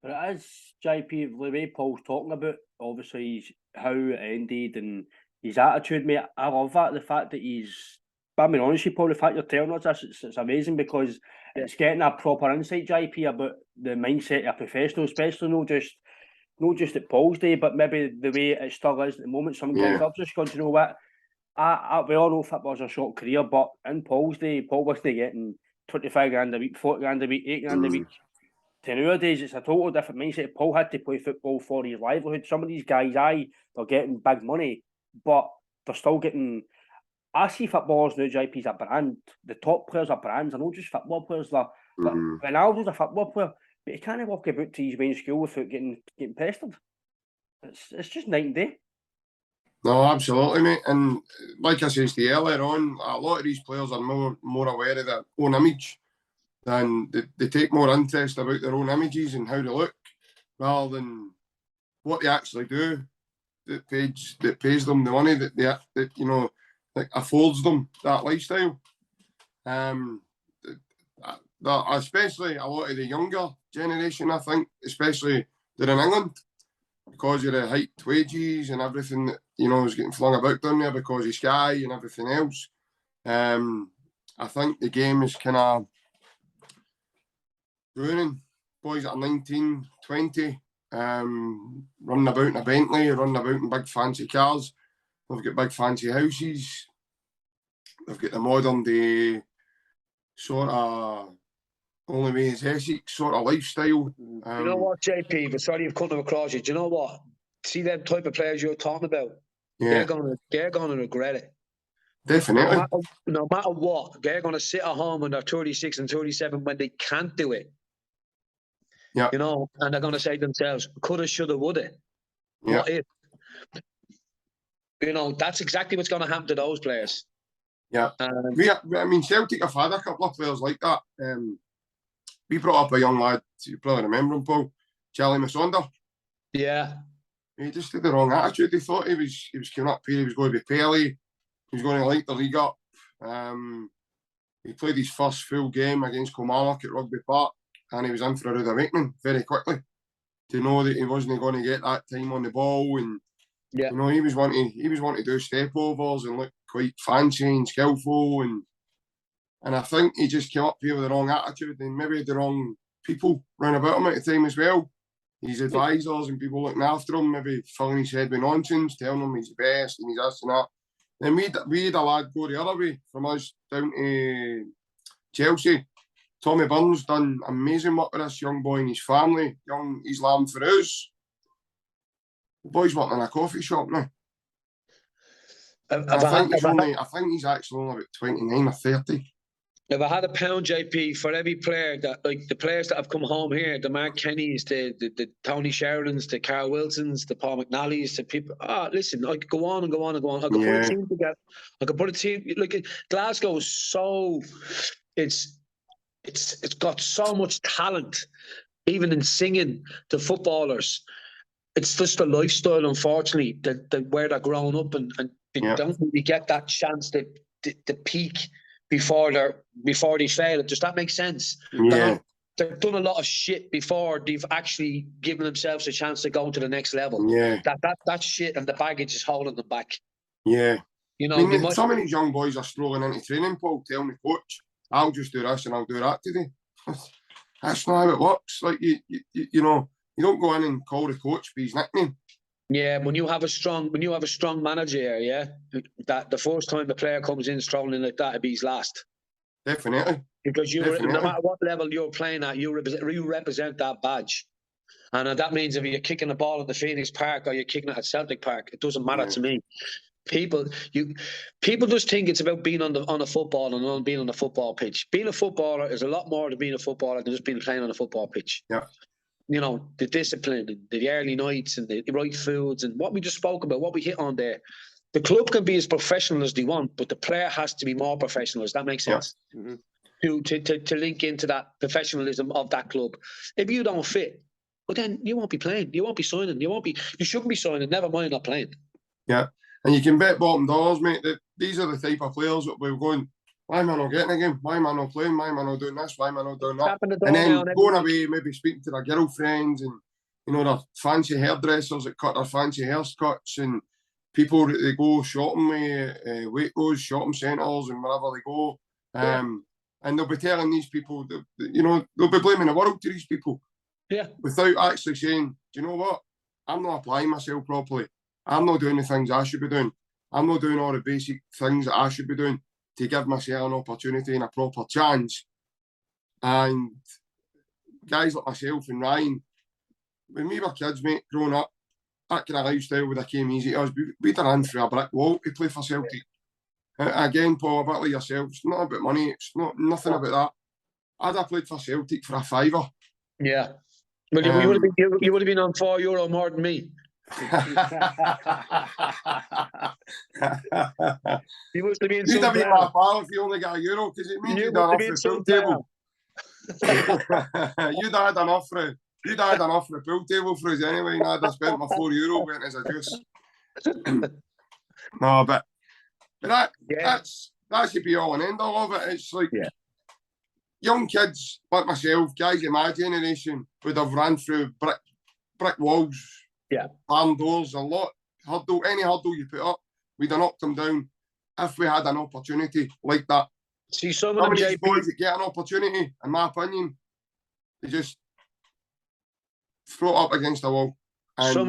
But it is, JP, the way Paul's talking about, obviously, how it ended and his attitude, mate. I love that. The fact that I'm being honest with you, Paul, the fact you're telling us this, it's amazing, because it's getting a proper insight, JP, about the mindset of a professional, especially not just at Paul's day, but maybe the way it still is at the moment. Some guys have just gone, you know what? We all know football's a short career, but in Paul's day, Paul wasn't getting 25 grand a week, 40 grand a week, 8 grand a week. To nowadays, it's a total different mindset. Paul had to play football for his livelihood. Some of these guys, they're getting big money, but they're still getting. I see footballers now, JP's a brand. The top players are brands. They're not just football players. But Ronaldo's a football player, but he can't walk about to his main school without getting pestered. It's just night and day. No, absolutely, mate. And like I said to you earlier on, a lot of these players are more aware of their own image, than they take more interest about their own images and how they look, rather than what they actually do that pays them the money that affords them that lifestyle. Especially a lot of the younger generation, I think, especially they're in England, because of the hiked wages and everything that is getting flung about down there because of Sky and everything else. I think the game is kind of ruining boys that are 19, 20, running about in a Bentley, running about in big fancy cars. They've got big fancy houses. They've got the modern day sort of only way is Essex sort of lifestyle. You know what, JP? But sorry, you've come across it. Do you know what? See them type of players you're talking about? Yeah. They're gonna regret it. Definitely. No matter what, they're gonna sit at home when they're 36 and 37 when they can't do it. Yeah. And they're gonna say to themselves, coulda, shoulda, woulda. Yeah. What if? That's exactly what's gonna happen to those players. Yeah. Celtic have had a couple of players like that. We brought up a young lad, you probably remember him, Paul, Charlie Masonda. Yeah. He just had the wrong attitude. He thought he was coming up here, he was going to be Pelé, he was going to light the league up. He played his first full game against Kilmarnock at Rugby Park, and he was in for a rude awakening very quickly, to know that he wasn't going to get that time on the ball, and he was wanting to do step overs and look quite fancy and skillful, and I think he just came up here with the wrong attitude and maybe the wrong people round about him at the time as well. His advisors and people looking after him, maybe filling his head with nonsense, telling him he's the best and he's this and that. Then we had a lad go the other way from us down to Chelsea. Tommy Byrne's done amazing work with this young boy and his family, young Islam Farouz. The boy's working in a coffee shop now. I think he's actually only about 29 or 30. If I had a pound, JP, for every player that, like the players that have come home here, the Mark Kennys, the Tony Sheridans, the Carl Wilsons, the Paul McNallys, the people. Listen, I could go on and go on and go on. I could put a team together. I could put a team. Like Glasgow is so, it's got so much talent, even in singing to footballers. It's just a lifestyle, unfortunately, that where they're growing up and they don't really get that chance to peak before they fail. Does that make sense? Yeah. They've done a lot of shit before they've actually given themselves a chance to go to the next level. Yeah. That shit and the baggage is holding them back. Yeah. Some of these young boys are strolling into training, Paul, telling the coach, I'll just do this and I'll do that today. That's not how it works. Like you don't go in and call the coach for his nickname. Yeah, when you have a strong manager, that the first time the player comes in strolling like that, it'll be his last. Definitely. Because no matter what level you're playing at, you represent that badge. And that means if you're kicking the ball at the Phoenix Park or you're kicking it at Celtic Park, it doesn't matter to me. People just think it's about being on the football and on being on the football pitch. Being a footballer is a lot more than being a footballer than just being playing on a football pitch. Yeah. The discipline and the early nights and the right foods and what we just spoke about, what we hit on there. the club can be as professional as they want, but the player has to be more professional. Does that make sense? Yeah. Mm-hmm. To link into that professionalism of that club. If you don't fit, well, then you won't be playing. You won't be signing. You shouldn't be signing. Never mind not playing. Yeah, and you can bet bottom dollars, mate, that these are the type of players that we're going, why am I not getting a game? Why am I not playing? Why am I not doing this? Why am I not doing that? And then going away, maybe speaking to their girlfriends and, you know, their fancy hairdressers that cut their fancy haircuts and people that they go shopping with, Waitrose, shopping centres and wherever they go. And they'll be telling these people, that, you know, they'll be blaming the world to these people. Yeah. Without actually saying, do you know what? I'm not applying myself properly. I'm not doing the things I should be doing. I'm not doing all the basic things that I should be doing to give myself an opportunity and a proper chance. And guys like myself and Ryan, when we were kids, mate, growing up, that kind of lifestyle would have came easy to us. We'd have run through a brick wall to play for Celtic. Again, Paul, a bit like yourself, it's not about money. It's not nothing about that. I'd have played for Celtic for a fiver. Yeah. Well, you would have been on €4 more than me. You must have been You'd have been my pal if you only got €1 because it means you'd have enough for the pool table. You'd have had enough for the pool table for us anyway, and I'd have spent my €4 went as a juice. No, but that should be all and end all of it. It's like young kids like myself, guys of my generation, would have ran through brick walls, barn doors, a lot hurdle, any hurdle you put up, we'd have knocked them down if we had an opportunity like that. See, some of these boys that get an opportunity, in my opinion, they just throw it up against the wall. And some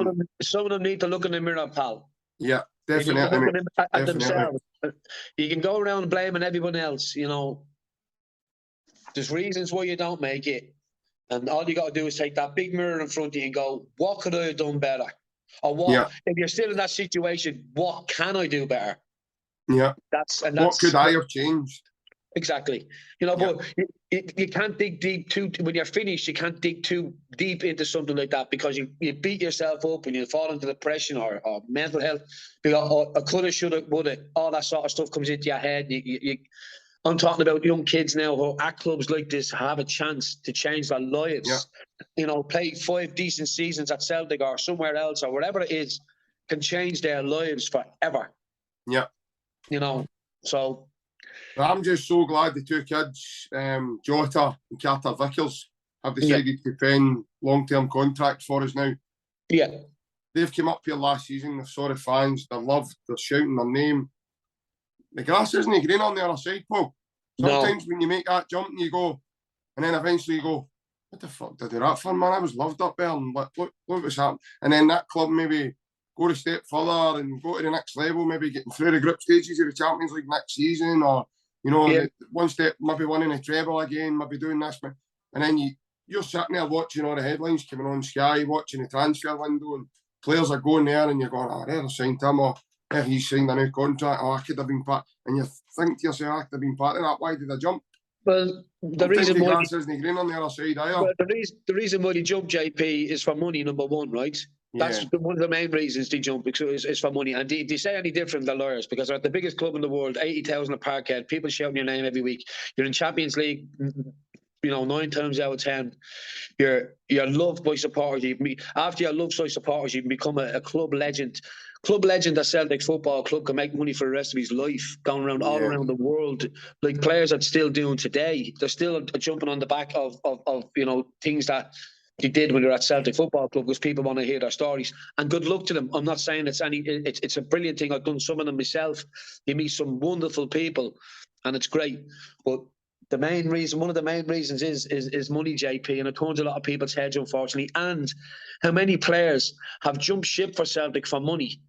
of them need to look in the mirror, pal. Yeah, definitely. At themselves. You can go around blaming everyone else, you know. There's reasons why you don't make it. And all you got to do is take that big mirror in front of you and go, what could I have done better? Or what, if you're still in that situation, what can I do better? Yeah. What could I have changed? Exactly. You know, but you can't dig deep when you're finished, you can't dig too deep into something like that because you beat yourself up and you fall into depression or mental health. Because I coulda, shoulda, woulda, all that sort of stuff comes into your head. I'm talking about young kids now who at clubs like this have a chance to change their lives. Yeah. You know, play 5 decent seasons at Celtic or somewhere else or wherever it is, can change their lives forever. Yeah. You know, so... I'm just so glad the two kids, Jota and Carter Vickers, have decided to pen long-term contracts for us now. Yeah. They've come up here last season, they saw the fans, they're loved, they're shouting their name. The grass isn't green on the other side, Paul. Sometimes when you make that jump and you go, and then eventually you go, what the fuck did I do that for, man? I was loved up there and look what's happened. And then that club maybe go a step further and go to the next level, maybe getting through the group stages of the Champions League next season, or, you know, one step, maybe winning a treble again, maybe doing this. And then you're sitting there watching all the headlines coming on Sky, watching the transfer window, and players are going there and you're going, oh, they've signed him, or he's signed a new contract, oh, I could have been part. And you think to yourself, I could have been part of that. Why did I jump? Well, the reason why... grass isn't green on the other side either. Well, the reason why they jump, JP, is for money, number one, right? That's one of the main reasons they jump, is for money. And they say any different, the lawyers, because they're at the biggest club in the world, 80,000 at Parkhead, people shouting your name every week. You're in Champions League, you know, 9 times out of 10. You're loved by supporters. After you're loved by supporters, you can become a club legend. Club legend at Celtic Football Club can make money for the rest of his life, going around all around the world. Like players are still doing today. They're still jumping on the back of you know, things that they did when they were at Celtic Football Club because people want to hear their stories. And good luck to them. I'm not saying it's a brilliant thing. I've done some of them myself. You meet some wonderful people and it's great. But one of the main reasons is money, JP, and it turns a lot of people's heads, unfortunately. And how many players have jumped ship for Celtic for money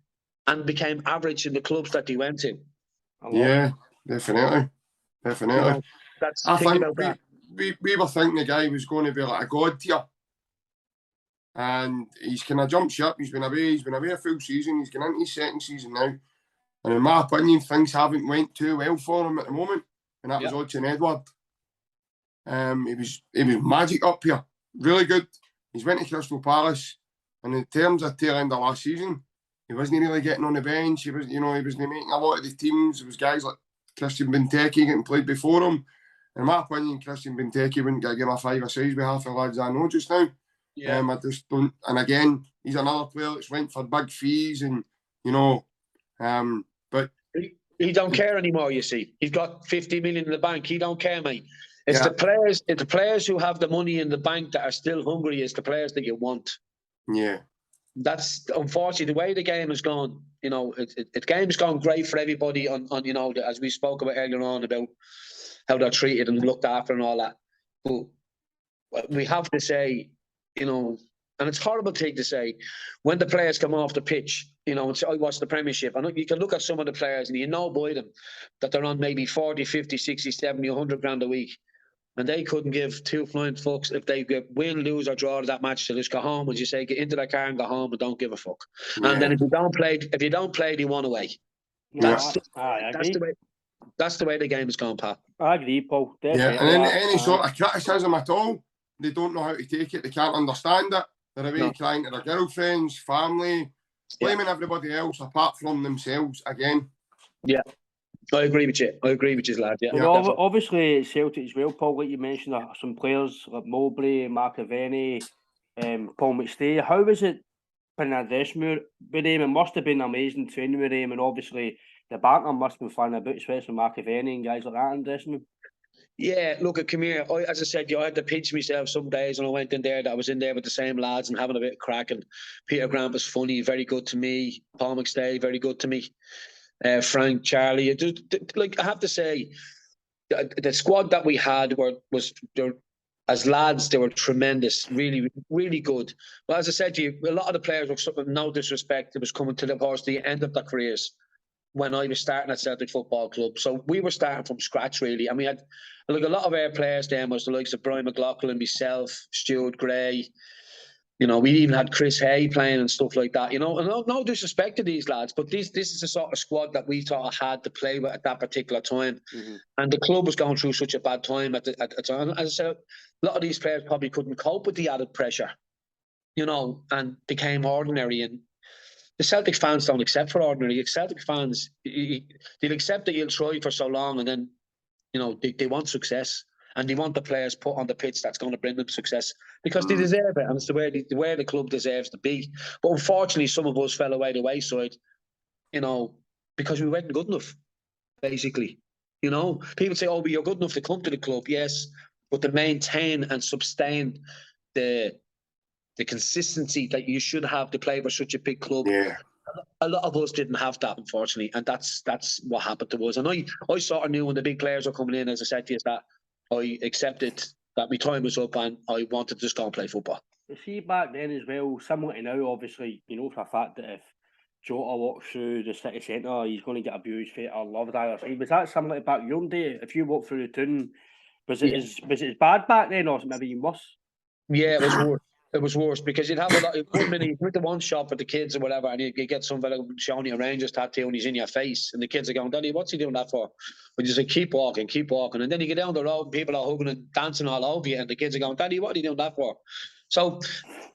and became average in the clubs that they went to? Yeah, definitely. You know, I think we were thinking the guy was going to be like a god tier. And he's kind of jumped ship. He's been away a full season. He's going into his second season now. And in my opinion, things haven't went too well for him at the moment. And that was Odsonne Edouard. He was magic up here. Really good. He's went to Crystal Palace. And in terms of tail end of last season, he wasn't really getting on the bench. He was, he wasn't making a lot of the teams. There was guys like Christian Benteke getting played before him. In my opinion, Christian Benteke wouldn't get a game of 5 or 6 with half the lads I know just now. Yeah. I just don't. And again, he's another player that's went for big fees, and but he don't care anymore. You see, he's got 50 million in the bank. He don't care, mate. It's the players who have the money in the bank that are still hungry. Is the players that you want. Yeah. That's unfortunately the way the game has gone. The game's gone great for everybody. On as we spoke about earlier on about how they're treated and looked after and all that. But we have to say, and it's a horrible thing to say, when the players come off the pitch, and say, I watch the Premiership, and you can look at some of the players and by them that they're on maybe 40, 50, 60, 70, 100 grand a week. And they couldn't give two flying fucks if they win, lose, or draw that match. So just go home, as you say, get into their car and go home and don't give a fuck. Yeah. And then if you don't play, they want away. That's the way the game has gone, Pat. I agree, Paul. Definitely. Yeah, and any sort of criticism at all, they don't know how to take it. They can't understand it. They're away crying to their girlfriends, family, blaming everybody else apart from themselves again. Yeah. I agree with you. Lad. Yeah. Well, obviously, Celtic as well, Paul, like you mentioned, some players like Mowbray, McAvenny, Paul Mcstay. How was it being in a dressing room with him? It must have been amazing training with him, and obviously the banter must have been flying about, especially McAvenny and guys like that in the dressing room. Yeah, look, come here. As I said, I had to pinch myself some days when I went in there that I was in there with the same lads and having a bit of crack. And Peter Grant was funny, very good to me. Paul Mcstay, very good to me. Frank, Charlie, I have to say, the squad that we had was as lads, they were tremendous, really, really good. But as I said to you, a lot of the players were, no disrespect, it was coming to the end of their careers when I was starting at Celtic Football Club. So we were starting from scratch, really. And we had a lot of our players then was the likes of Brian McLaughlin, myself, Stuart Gray. We even had Chris Hay playing and stuff like that. And no disrespect to these lads, but this is the sort of squad that we thought I had to play with at that particular time. Mm-hmm. And the club was going through such a bad time at the time. As I said, a lot of these players probably couldn't cope with the added pressure, and became ordinary. And the Celtic fans don't accept for ordinary. Celtic fans, they'll accept that you'll try for so long, and then, they want success. And they want the players put on the pitch that's going to bring them success because they deserve it, and it's the way the club deserves to be. But unfortunately, some of us fell away the wayside, because we weren't good enough. Basically, people say, "Oh, but you're good enough to come to the club." Yes, but to maintain and sustain the consistency that you should have to play for such a big club. Yeah. A lot of us didn't have that, unfortunately, and that's what happened to us. And I sort of knew when the big players were coming in, as I said to you, that I accepted that my time was up and I wanted to just go and play football. You see, back then as well, similar to now, obviously, for a fact that if Jota walks through the city centre, he's going to get abused for it or loved either side. Was that similar to back your day? If you walked through the town, was it as bad back then, or maybe even worse? Yeah, it was worse. It was worse because you'd have a lot. 1 minute you went to one shop with the kids or whatever, and you get some fella showing you a Rangers tattoo, and he's in your face, and the kids are going, "Daddy, what's he doing that for?" But you say, "Keep walking, and then you get down the road, and people are hugging and dancing all over you, and the kids are going, "Daddy, what are you doing that for?" So,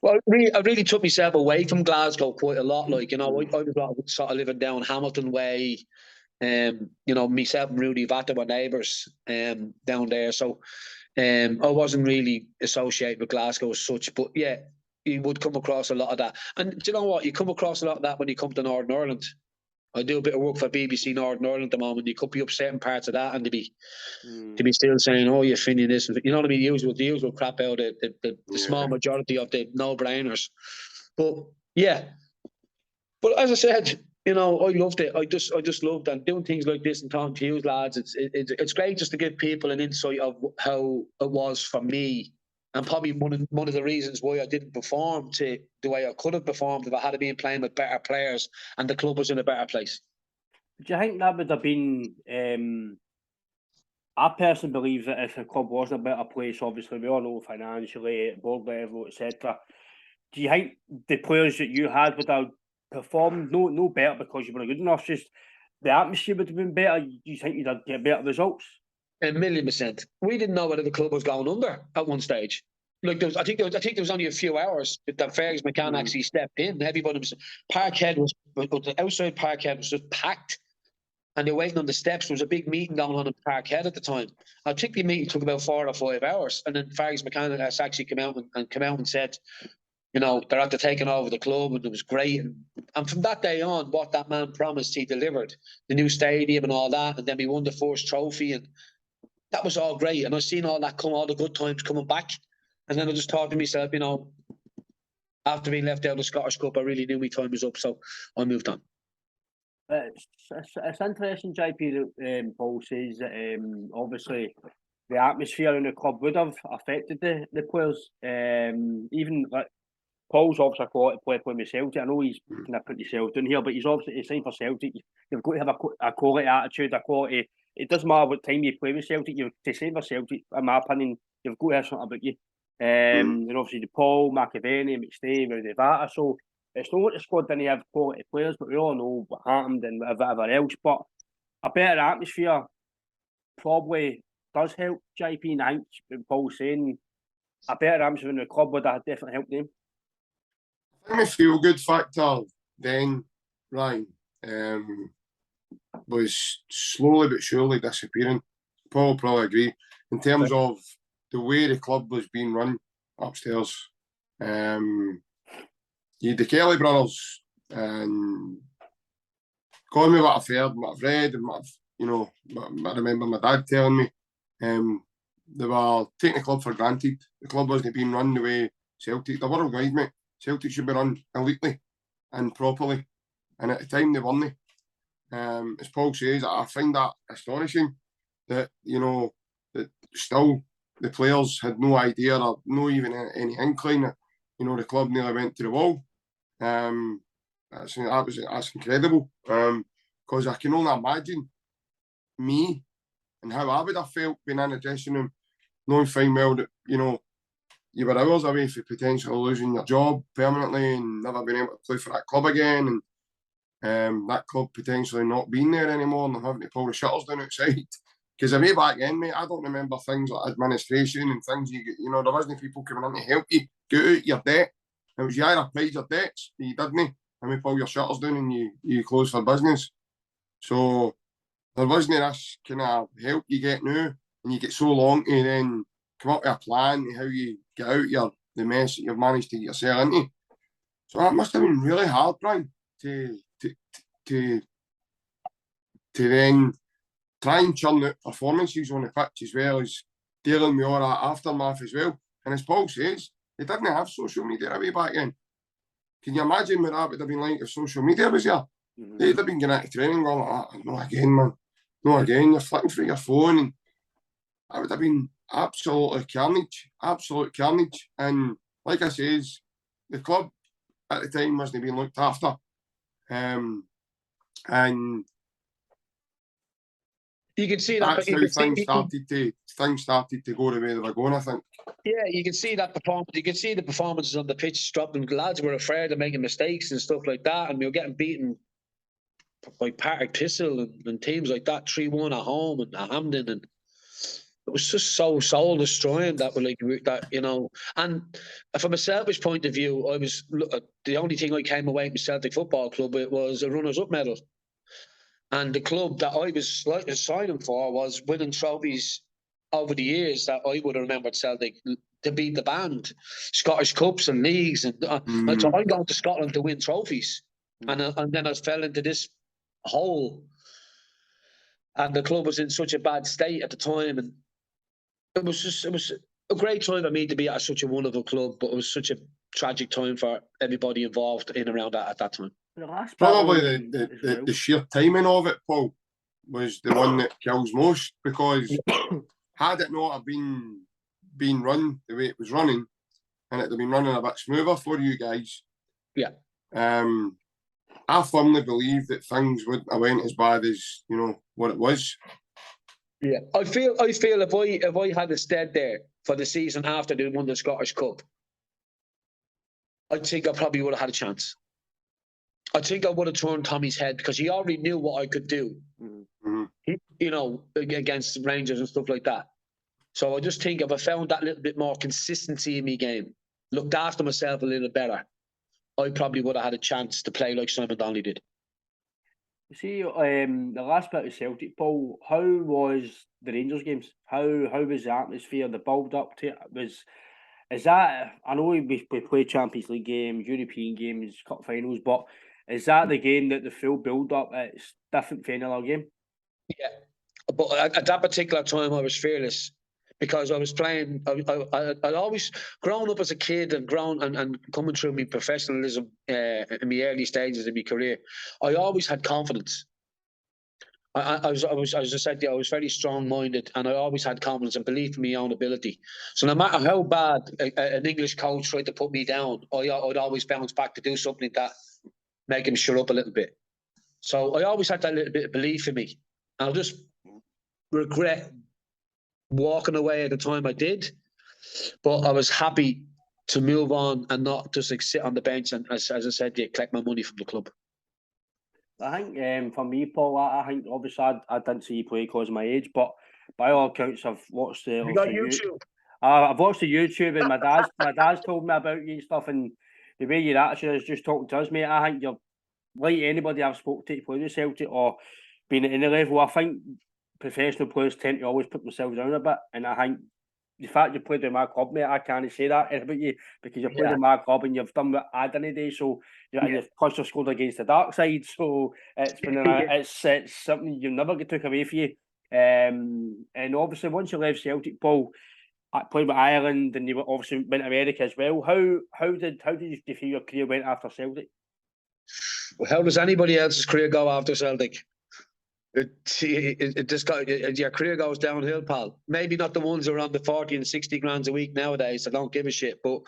I really took myself away from Glasgow quite a lot. I was sort of living down Hamilton Way. Myself and Rudi, Vita were neighbours down there, so. I wasn't really associated with Glasgow as such, but yeah, you would come across a lot of that. And do you know what? You come across a lot of that when you come to Northern Ireland. I do a bit of work for BBC Northern Ireland at the moment. You could be up certain parts of that and to be still saying, "Oh, you're Finnian this," you know what I mean? The usual crap out of the small majority of the no-brainers. But yeah, but as I said, I loved it. I just loved and doing things like this and talking to you lads. It's great just to give people an insight of how it was for me, and probably one of the reasons why I didn't perform to the way I could have performed if I had been playing with better players and the club was in a better place. Do you think that would have been? I personally believe that if the club was in a better place, obviously we all know financially, at board level, etc. Do you think the players that you had would have performed no better because you were good enough? Just the atmosphere would have been better. Do you think you'd get better results? 1,000,000%. We didn't know whether the club was going under at one stage. like I think there was only a few hours that Fergus McCann actually stepped in. Everybody was the outside Parkhead was just packed, and they were waiting on the steps. There was a big meeting going on in Parkhead at the time. I think the meeting took about 4 or 5 hours, and then Fergus McCann has actually come out and said, you know, they're after taking over the club, and it was great. And from that day on, what that man promised, he delivered. The new stadium and all that, and then we won the first trophy, and that was all great. And I've seen all the good times coming back. And then I just thought to myself, you know, after being left out of the Scottish Cup, I really knew my time was up, so I moved on. It's interesting, JP, that Paul says that obviously the atmosphere in the club would have affected the players. Even like Paul's obviously a quality player playing with Celtic. I know he's kind of put himself down here, but he's obviously signed for Celtic. You've got to have a quality attitude, a quality. It doesn't matter what time you play with Celtic. You to sign for Celtic, in my opinion, you've got to have something about you. And obviously the Paul, McAvenny, Mcstay, Rudi, Vita. So it's not what the squad didn't have quality players, but we all know what happened and whatever else. But a better atmosphere probably does help JP, and I think Paul's saying a better atmosphere in the club would have definitely helped them. I think the feel-good factor then, Ryan, was slowly but surely disappearing. Paul will probably agree. In terms of the way the club was being run upstairs, you had the Kelly brothers, and calling me what I've heard, what I've read, and what I remember my dad telling me, they were taking the club for granted. The club wasn't being run the way Celtic. The worldwide, mate. Celtic should be run elitely and properly, and at the time they weren't. As Paul says, I find that astonishing that that still the players had no idea or no even any inkling that the club nearly went to the wall. That's incredible. Because I can only imagine me and how I would have felt being in the dressing room, knowing fine well that you were hours away from potentially losing your job permanently and never being able to play for that club again, and that club potentially not being there anymore and having to pull the shutters down outside. Because way back then, mate, I don't remember things like administration and things there wasn't people coming in to help you get out your debt. It was you either paid your debts, you didn't, and we pull your shutters down and you close for business. So there wasn't this kind of help you get now, and you get so long to then come up with a plan to how you get out the mess that you've managed to get yourself into. So that must have been really hard, Brian, to then try and churn out performances on the pitch as well as dealing with all that aftermath as well. And as Paul says, they didn't have social media way back then. Can you imagine what that would have been like if social media was there? They'd have been getting into training going like, no again, man. No again. You're flicking through your phone, and that would have been absolute carnage. And like I says, the club at the time wasn't being looked after. And you can see that. That's how things started to go the way they were going, I think. Yeah, you can see that performance. You can see the performances on the pitch dropping. The lads were afraid of making mistakes and stuff like that, and we were getting beaten by Partick Thistle and teams like that, 3-1 at home and at Hampden, and it was just so soul destroying that we're like that, And from a selfish point of view, the only thing I came away from Celtic Football Club with was a runners-up medal. And the club that I was signing for was winning trophies over the years that I would have remembered Celtic to beat the band, Scottish Cups and leagues. And so I'm going to Scotland to win trophies. And then I fell into this hole. And the club was in such a bad state at the time. And it was a great time for me to be at such a wonderful club, but it was such a tragic time for everybody involved in around that at that time. Probably the sheer timing of it, Paul, was the one that kills most, because had it not have been run the way it was running, and it had been running a bit smoother for you guys, I firmly believe that things wouldn't have went as bad as what it was. Yeah, I feel if I had stayed there for the season after they won the Scottish Cup, I think I probably would have had a chance. I think I would have turned Tommy's head, because he already knew what I could do, against Rangers and stuff like that. So I just think if I found that little bit more consistency in my game, looked after myself a little better, I probably would have had a chance to play like Simon Donnelly did. See, the last bit of Celtic, Paul, how was the Rangers games? How was the atmosphere, the build up to it? Is that, I know we play Champions League games, European games, cup finals, but is that the game that the full build up, it's different from any other game? Yeah, but at that particular time, I was fearless because I was playing. I'd always grown up as a kid and grown and coming through my professionalism in my early stages of my career. I always had confidence. I was as I said, I was very strong-minded, and I always had confidence and belief in my own ability. So no matter how bad an English coach tried to put me down, I'd always bounce back to do something that make him shut up a little bit. So I always had that little bit of belief in me. I'll just regret walking away at the time I did, but I was happy to move on and not just like sit on the bench and, as I said, collect my money from the club. I think for me, Paul, I think obviously I didn't see you play because of my age, but by all accounts, I've watched the. You got YouTube. I've watched the YouTube, and my dad's told me about you and stuff, and the way your attitude is just talking to us, mate. I think you're like anybody I've spoken to play with Celtic or been at any level. I think professional players tend to always put themselves down a bit, and I think the fact you played in my club, mate, I can't say that about you because you played in my club and you've done what I done today. So and you've pushed or scored against the dark side. So it's been it's something you never get took away from you. And obviously once you left Celtic, Paul, I played with Ireland and you obviously went to America as well. How did you feel your career went after Celtic? Well, how does anybody else's career go after Celtic? It just got your career goes downhill, pal. Maybe not the ones who are on the 40 and 60 grand a week nowadays. I don't give a shit. But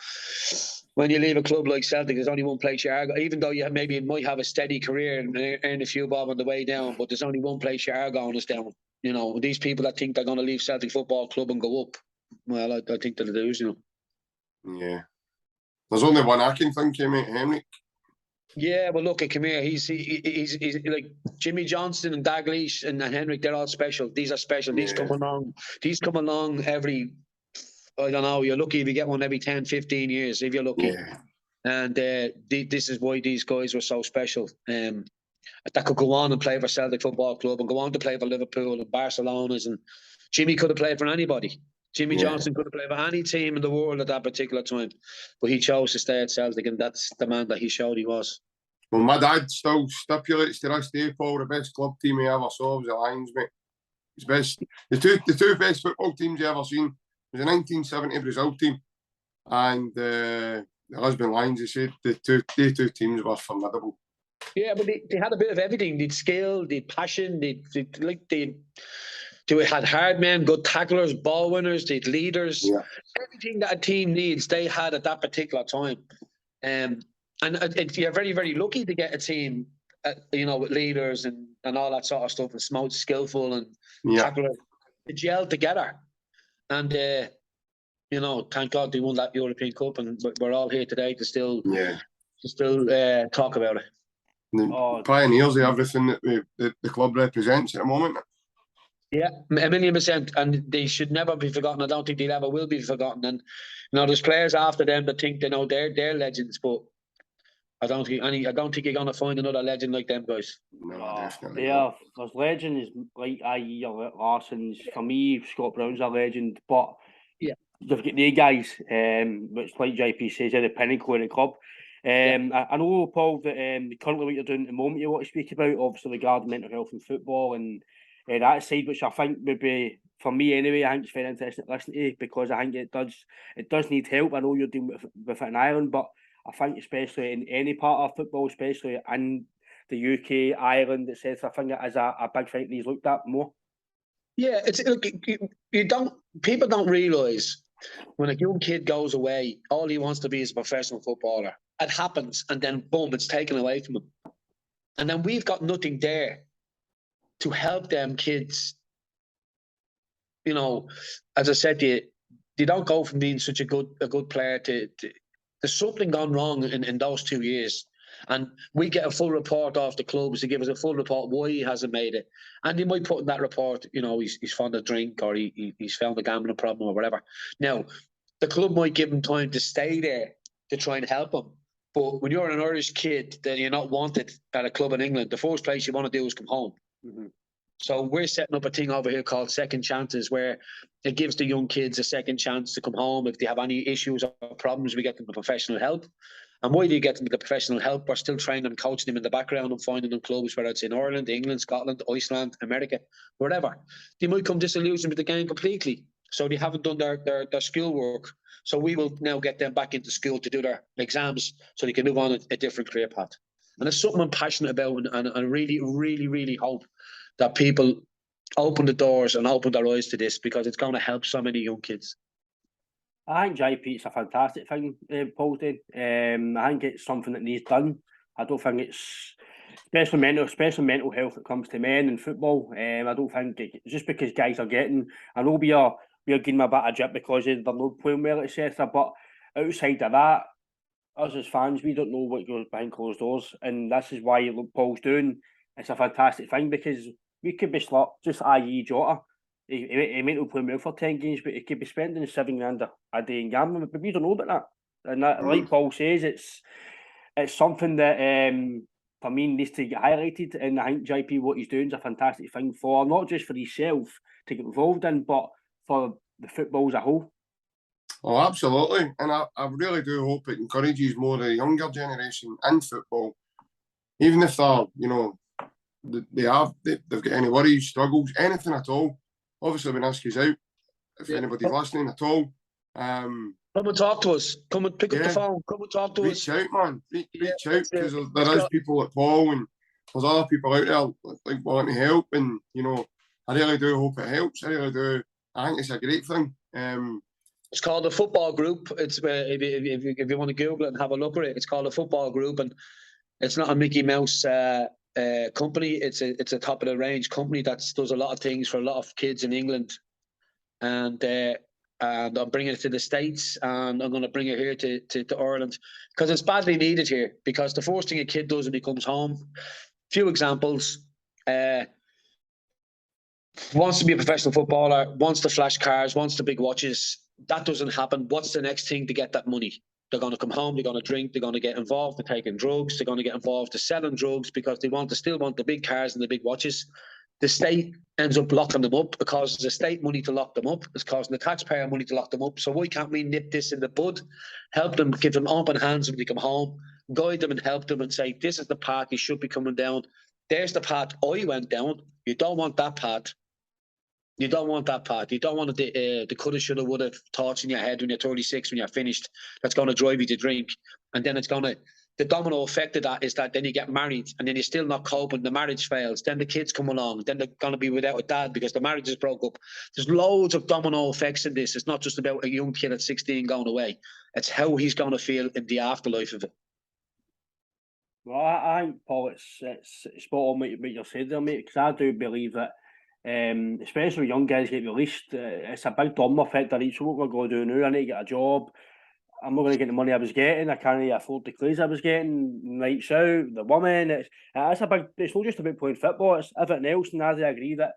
when you leave a club like Celtic, there's only one place you are. Even though you might have a steady career and earn a few bob on the way down, but there's only one place you are going is down. You know, these people that think they're going to leave Celtic Football Club and go up, well, I think they'll lose. You know. Yeah, there's only one I can think of, mate. Henrik. Yeah, well, look, come here. He's like Jimmy Johnston and Dalglish and Henrik. They're all special. These are special. These come along. These come along every. I don't know. You're lucky if you get one every 10, 15 years. If you're lucky. Yeah. And this is why these guys were so special. That could go on and play for Celtic Football Club and go on to play for Liverpool and Barcelona's. And Jimmy could have played for anybody. Jimmy Johnston could have played for any team in the world at that particular time, but he chose to stay at Celtic, and that's the man that he showed he was. Well, my dad still stipulates to this day, Paul, the best club team he ever saw was the Lions, mate. His best, the two best football teams he ever seen was the 1970 Brazil team and the Lisbon Lions. He said the two teams were formidable. Yeah, but they had a bit of everything. They'd skill, they'd passion, they had hard men, good tacklers, ball winners, they'd leaders. Yeah. Everything that a team needs, they had at that particular time. And you're very, very lucky to get a team, with leaders and all that sort of stuff, and smart, skillful and tacklers to gel together. And, thank God they won that European Cup, and we're all here today to still talk about it. The pioneers of everything that the club represents at the moment. Yeah, 1,000,000%, and they should never be forgotten. I don't think they ever will be forgotten. And there's players after them that think they're legends, but I don't think you're going to find another legend like them guys. No, definitely. Yeah, there's legends like I.E. Larson's. For me, Scott Brown's a legend, but you've got the guys, which like JP says, are the pinnacle in the club. I know, Paul, that currently what you're doing at the moment you want to speak about, obviously regarding mental health in football and that side, which I think would be, for me anyway, I think it's very interesting to listen to, because I think it does need help. I know you're dealing with it in Ireland, but I think especially in any part of football, especially in the UK, Ireland, etc., I think it is a big thing that he's looked at more. Yeah, people don't realise when a young kid goes away, all he wants to be is a professional footballer. It happens, and then boom, it's taken away from him. And then we've got nothing there to help them kids. As I said to you, they don't go from being such a good player to there's something gone wrong in those 2 years. And we get a full report off the clubs to give us a full report why he hasn't made it. And he might put in that report, you know, he's fond of drink, or he's found a gambling problem or whatever. Now, the club might give him time to stay there to try and help him. But when you're an Irish kid, then you're not wanted at a club in England, the first place you want to do is come home. Mm-hmm. So we're setting up a thing over here called Second Chances, where it gives the young kids a second chance to come home. If they have any issues or problems, we get them the professional help. And why do you get them the professional help? We're still training and coaching them in the background and finding them clubs, whether it's in Ireland, England, Scotland, Iceland, America, wherever. They might come disillusioned with the game completely. So they haven't done their school work. So we will now get them back into school to do their exams so they can move on a different career path. And it's something I'm passionate about, and I really, really, really hope that people open the doors and open their eyes to this, because it's going to help so many young kids. I think JP's a fantastic thing Paul's doing. I think it's something that needs done. I don't think it's especially mental health that comes to men in football. I don't think just because guys are getting, I know we are giving them a bit of jip because they're not playing well, etc. But outside of that, us as fans, we don't know what goes behind closed doors, and this is why Paul's doing. It's a fantastic thing, because we could be slapped, just i.e. Jota. He might not play well for 10 games, but he could be spending £7,000 a day in gambling, but we don't know about that. And that, like Paul says, it's something that for me needs to get highlighted. And I think JP, what he's doing is a fantastic thing for not just for himself to get involved in, but for the football as a whole. Oh, absolutely. And I really do hope it encourages more of the younger generation in football. Even if they're, you know, they've got any worries, struggles, anything at all. Obviously, when ask you out, if anybody's listening at all. Come and talk to us. Come and pick up the phone. Come and talk to us. Reach out, man. Reach out, because there is people like Paul, and there's other people out there like wanting to help. And, you know, I really do hope it helps. I really do. I think it's a great thing. It's called the Football Group. It's if you want to Google it and have a look at it, it's called the Football Group, and it's not a Mickey Mouse company. It's a top of the range company that does a lot of things for a lot of kids in England, and I'm bringing it to the States, and I'm going to bring it here to Ireland, because it's badly needed here. Because the first thing a kid does when he comes home, few examples, wants to be a professional footballer, wants the flash cars, wants the big watches. That doesn't happen. What's the next thing to get that money? They're going to come home, they're going to drink, they're going to get involved in taking drugs, they're going to get involved in selling drugs, because they still want the big cars and the big watches. The state ends up locking them up. It causes the state money to lock them up. It's costing the taxpayer money to lock them up. So why can't we nip this in the bud, help them, give them open hands when they come home, guide them and help them and say, this is the path you should be coming down. There's the path I went down. You don't want that path. You don't want that part. You don't want the coulda, shoulda, woulda thoughts in your head when you're 36, when you're finished. That's going to drive you to drink. And then the domino effect of that is that then you get married, and then you're still not coping. The marriage fails. Then the kids come along. Then they're going to be without a dad because the marriage is broke up. There's loads of domino effects in this. It's not just about a young kid at 16 going away. It's how he's going to feel in the afterlife of it. Well, I think, Paul, it's spot on what you said there, mate, because I do believe that especially when young guys get released, it's a big domino effect. So what we're going to do now, I need to get a job. I'm not going to get the money I was getting. I can't afford the clothes I was getting, nights out, the woman. It's a big. It's not just about playing football. It's everything else. And I agree that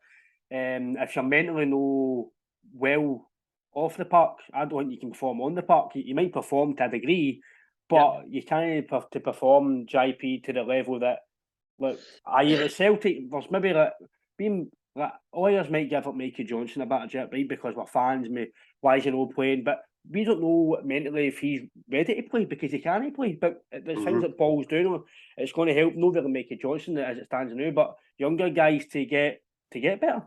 if you're mentally no well off the park, I don't think you can perform on the park. You might perform to a degree, but you can't to perform JP to the level that, look, at Celtic, there's maybe being. Lawyers might give up Mikey Johnson a bit of jet, right? Because we're fans, why is he not playing? But we don't know mentally if he's ready to play, because he can't play. But the things that Paul's doing, it's going to help, not really Mikey Johnson as it stands now, but younger guys to get better.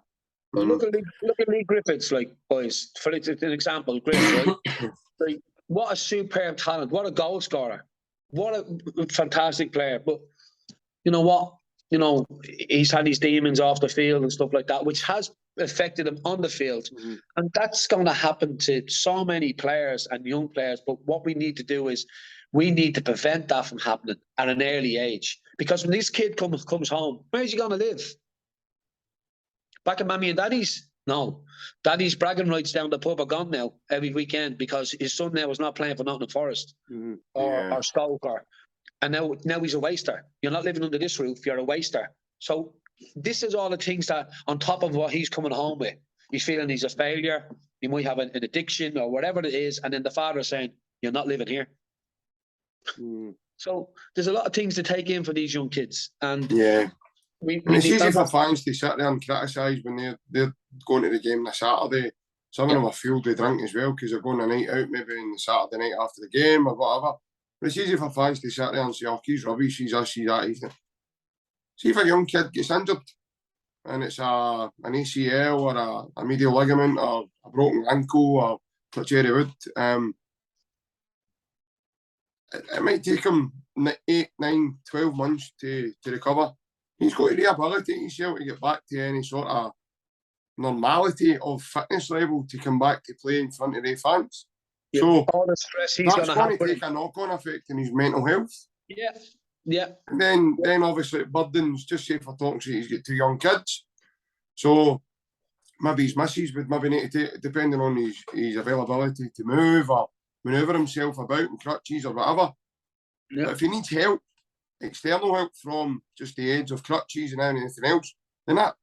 Well, look at Lee Griffiths, like, boys. For an example, Griffiths, right? Like, what a superb talent! What a goal scorer! What a fantastic player! But you know what? You know, he's had his demons off the field and stuff like that, which has affected him on the field. And that's going to happen to so many players and young players. But what we need to do is we need to prevent that from happening at an early age. Because when this kid comes home, where's he going to live? Back at Mammy and Daddy's? No. Daddy's bragging rights down the pub are gone now every weekend because his son now is not playing for Nottingham Forest or Stoke And now he's a waster. You're not living under this roof. You're a waster. So this is all the things that, on top of what he's coming home with, he's feeling he's a failure. He might have an addiction or whatever it is. And then the father's saying, you're not living here. So there's a lot of things to take in for these young kids. And it's easy for fans to sit there and criticise when they're going to the game on a Saturday. Some of them are fueled with drink as well because they're going a night out maybe on the Saturday night after the game or whatever. But it's easy for fans to sit there and say, oh, he's rubbish, he's this, he's that. See if a young kid gets injured and it's an ACL or a medial ligament or a broken ankle or like Jerry Wood, it might take him 8, 9, 12 months to recover. He's got to rehabilitate himself to get back to any sort of normality of fitness level to come back to play in front of the fans. Yeah, so all the stress he's that's going to take a knock-on effect on his mental health. Yeah. And then obviously it burdens, just say for talking to he's got 2 young kids. So maybe his missus would maybe need to take, depending on his availability to move or manoeuvre himself about in crutches or whatever. Yeah. But if he needs help, external help from just the aids of crutches and anything else, then that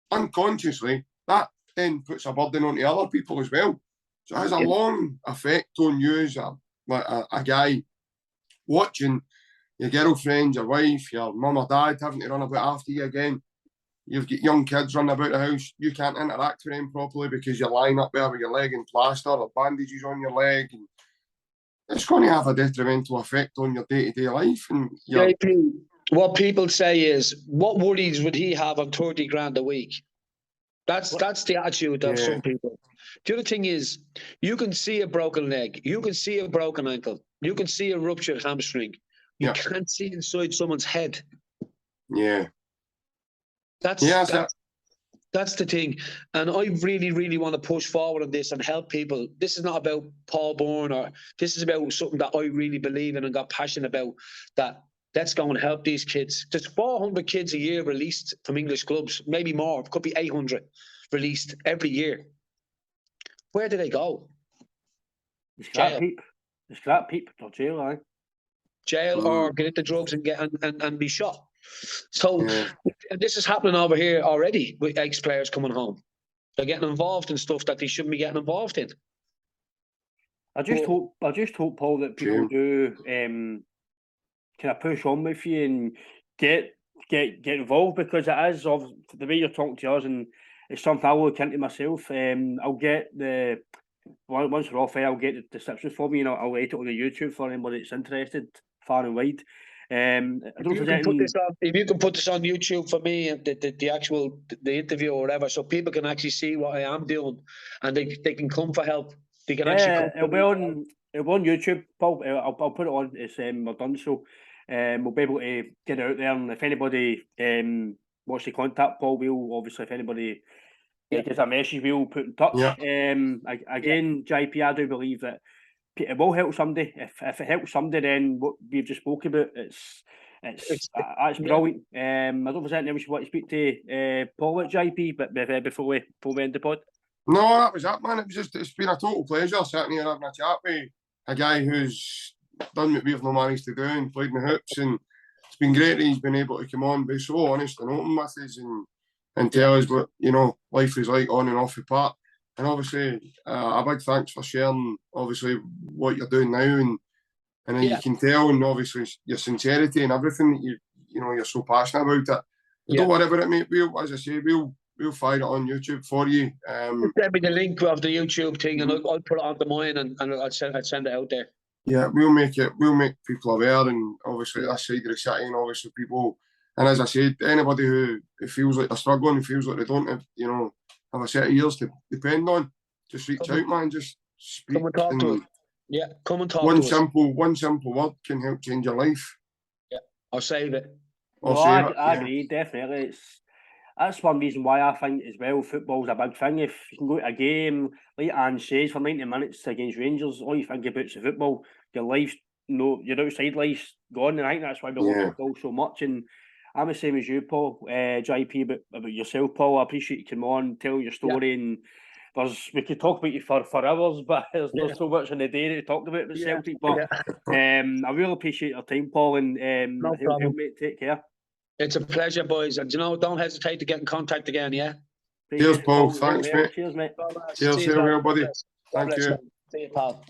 unconsciously, that then puts a burden on the other people as well. So it has a long effect on you as a guy watching your girlfriend, your wife, your mum or dad having to run about after you again. You've got young kids running about the house. You can't interact with them properly because you're lying up there with your leg in plaster or bandages on your leg. And it's going to have a detrimental effect on your day-to-day life. And JP, what people say is, what worries would he have on 30 grand a week? That's the attitude of some people. The other thing is, you can see a broken leg, you can see a broken ankle, you can see a ruptured hamstring. You can't see inside someone's head. Yeah. That's the thing. And I really, really want to push forward on this and help people. This is not about Paul Byrne, or this is about something that I really believe in and got passionate about, that let's go and help these kids. There's 400 kids a year released from English clubs, maybe more. It could be 800 released every year. Where do they go? The scrap peep or jail, aye. Jail or get into drugs and get and be shot. So and this is happening over here already with ex-players coming home. They're getting involved in stuff that they shouldn't be getting involved in. I just hope, Paul, that people do kind of push on with you and get involved, because it is of the way you're talking to us, and it's something I'll look into myself. I'll get once we're off air, I'll get the description for me, and I'll write it on the YouTube for anybody that's interested, far and wide. If you can put this on YouTube for me, the interview or whatever, so people can actually see what I am doing, and they can come for help. They can it'll be on YouTube, Paul. I'll put it on. It's we're done, so we'll be able to get it out there. And if anybody wants to contact Paul, we'll obviously, if anybody gets a message, we'll put in touch. Again, JP, I do believe that it will help somebody. If it helps somebody, then what we've just spoke about, it's brilliant. I don't know if there's anything else you want to speak to Paul at JP, but before we end the pod. No, that was it, man. It's been a total pleasure sitting here having a chat with a guy who's done what we've not managed to do and played in the hoops, and it's been great that he's been able to come on, be so honest and open with us and tell us what life is like on and off the park. And obviously, a big thanks for sharing, obviously, what you're doing now, and then you can tell, and obviously your sincerity and everything that you're so passionate about it. Don't worry about it, mate. As I say, we'll fire it on YouTube for you. Send me the link of the YouTube thing, and I'll put it onto mine, and I'll send it out there. Yeah, we'll make people aware, and obviously that side of the city, and obviously people. And as I said, anybody who feels like they're struggling, who feels like they don't have, have a set of years to depend on, just reach out, man. Just speak. Come and talk to us. Yeah, come and talk to us. One simple word can help change your life. Yeah, I'll save it. I agree, definitely. That's one reason why I think as well, football's a big thing. If you can go to a game, like Anne says, for 90 minutes against Rangers, all you think about is the football. Your life's your outside life's gone, and I think that's why we love football so much. And I'm the same as you, Paul, JP, about yourself, Paul. I appreciate you coming on, telling your story, and we could talk about you for hours, but there's so much in the day to talk about Celtic. But I really appreciate your time, Paul, and No problem. mate, take care. It's a pleasure, boys, and don't hesitate to get in contact again. Yeah. Cheers, Paul. Thanks, mate. Cheers, mate. Cheers, everybody. Thank you. See you, pal.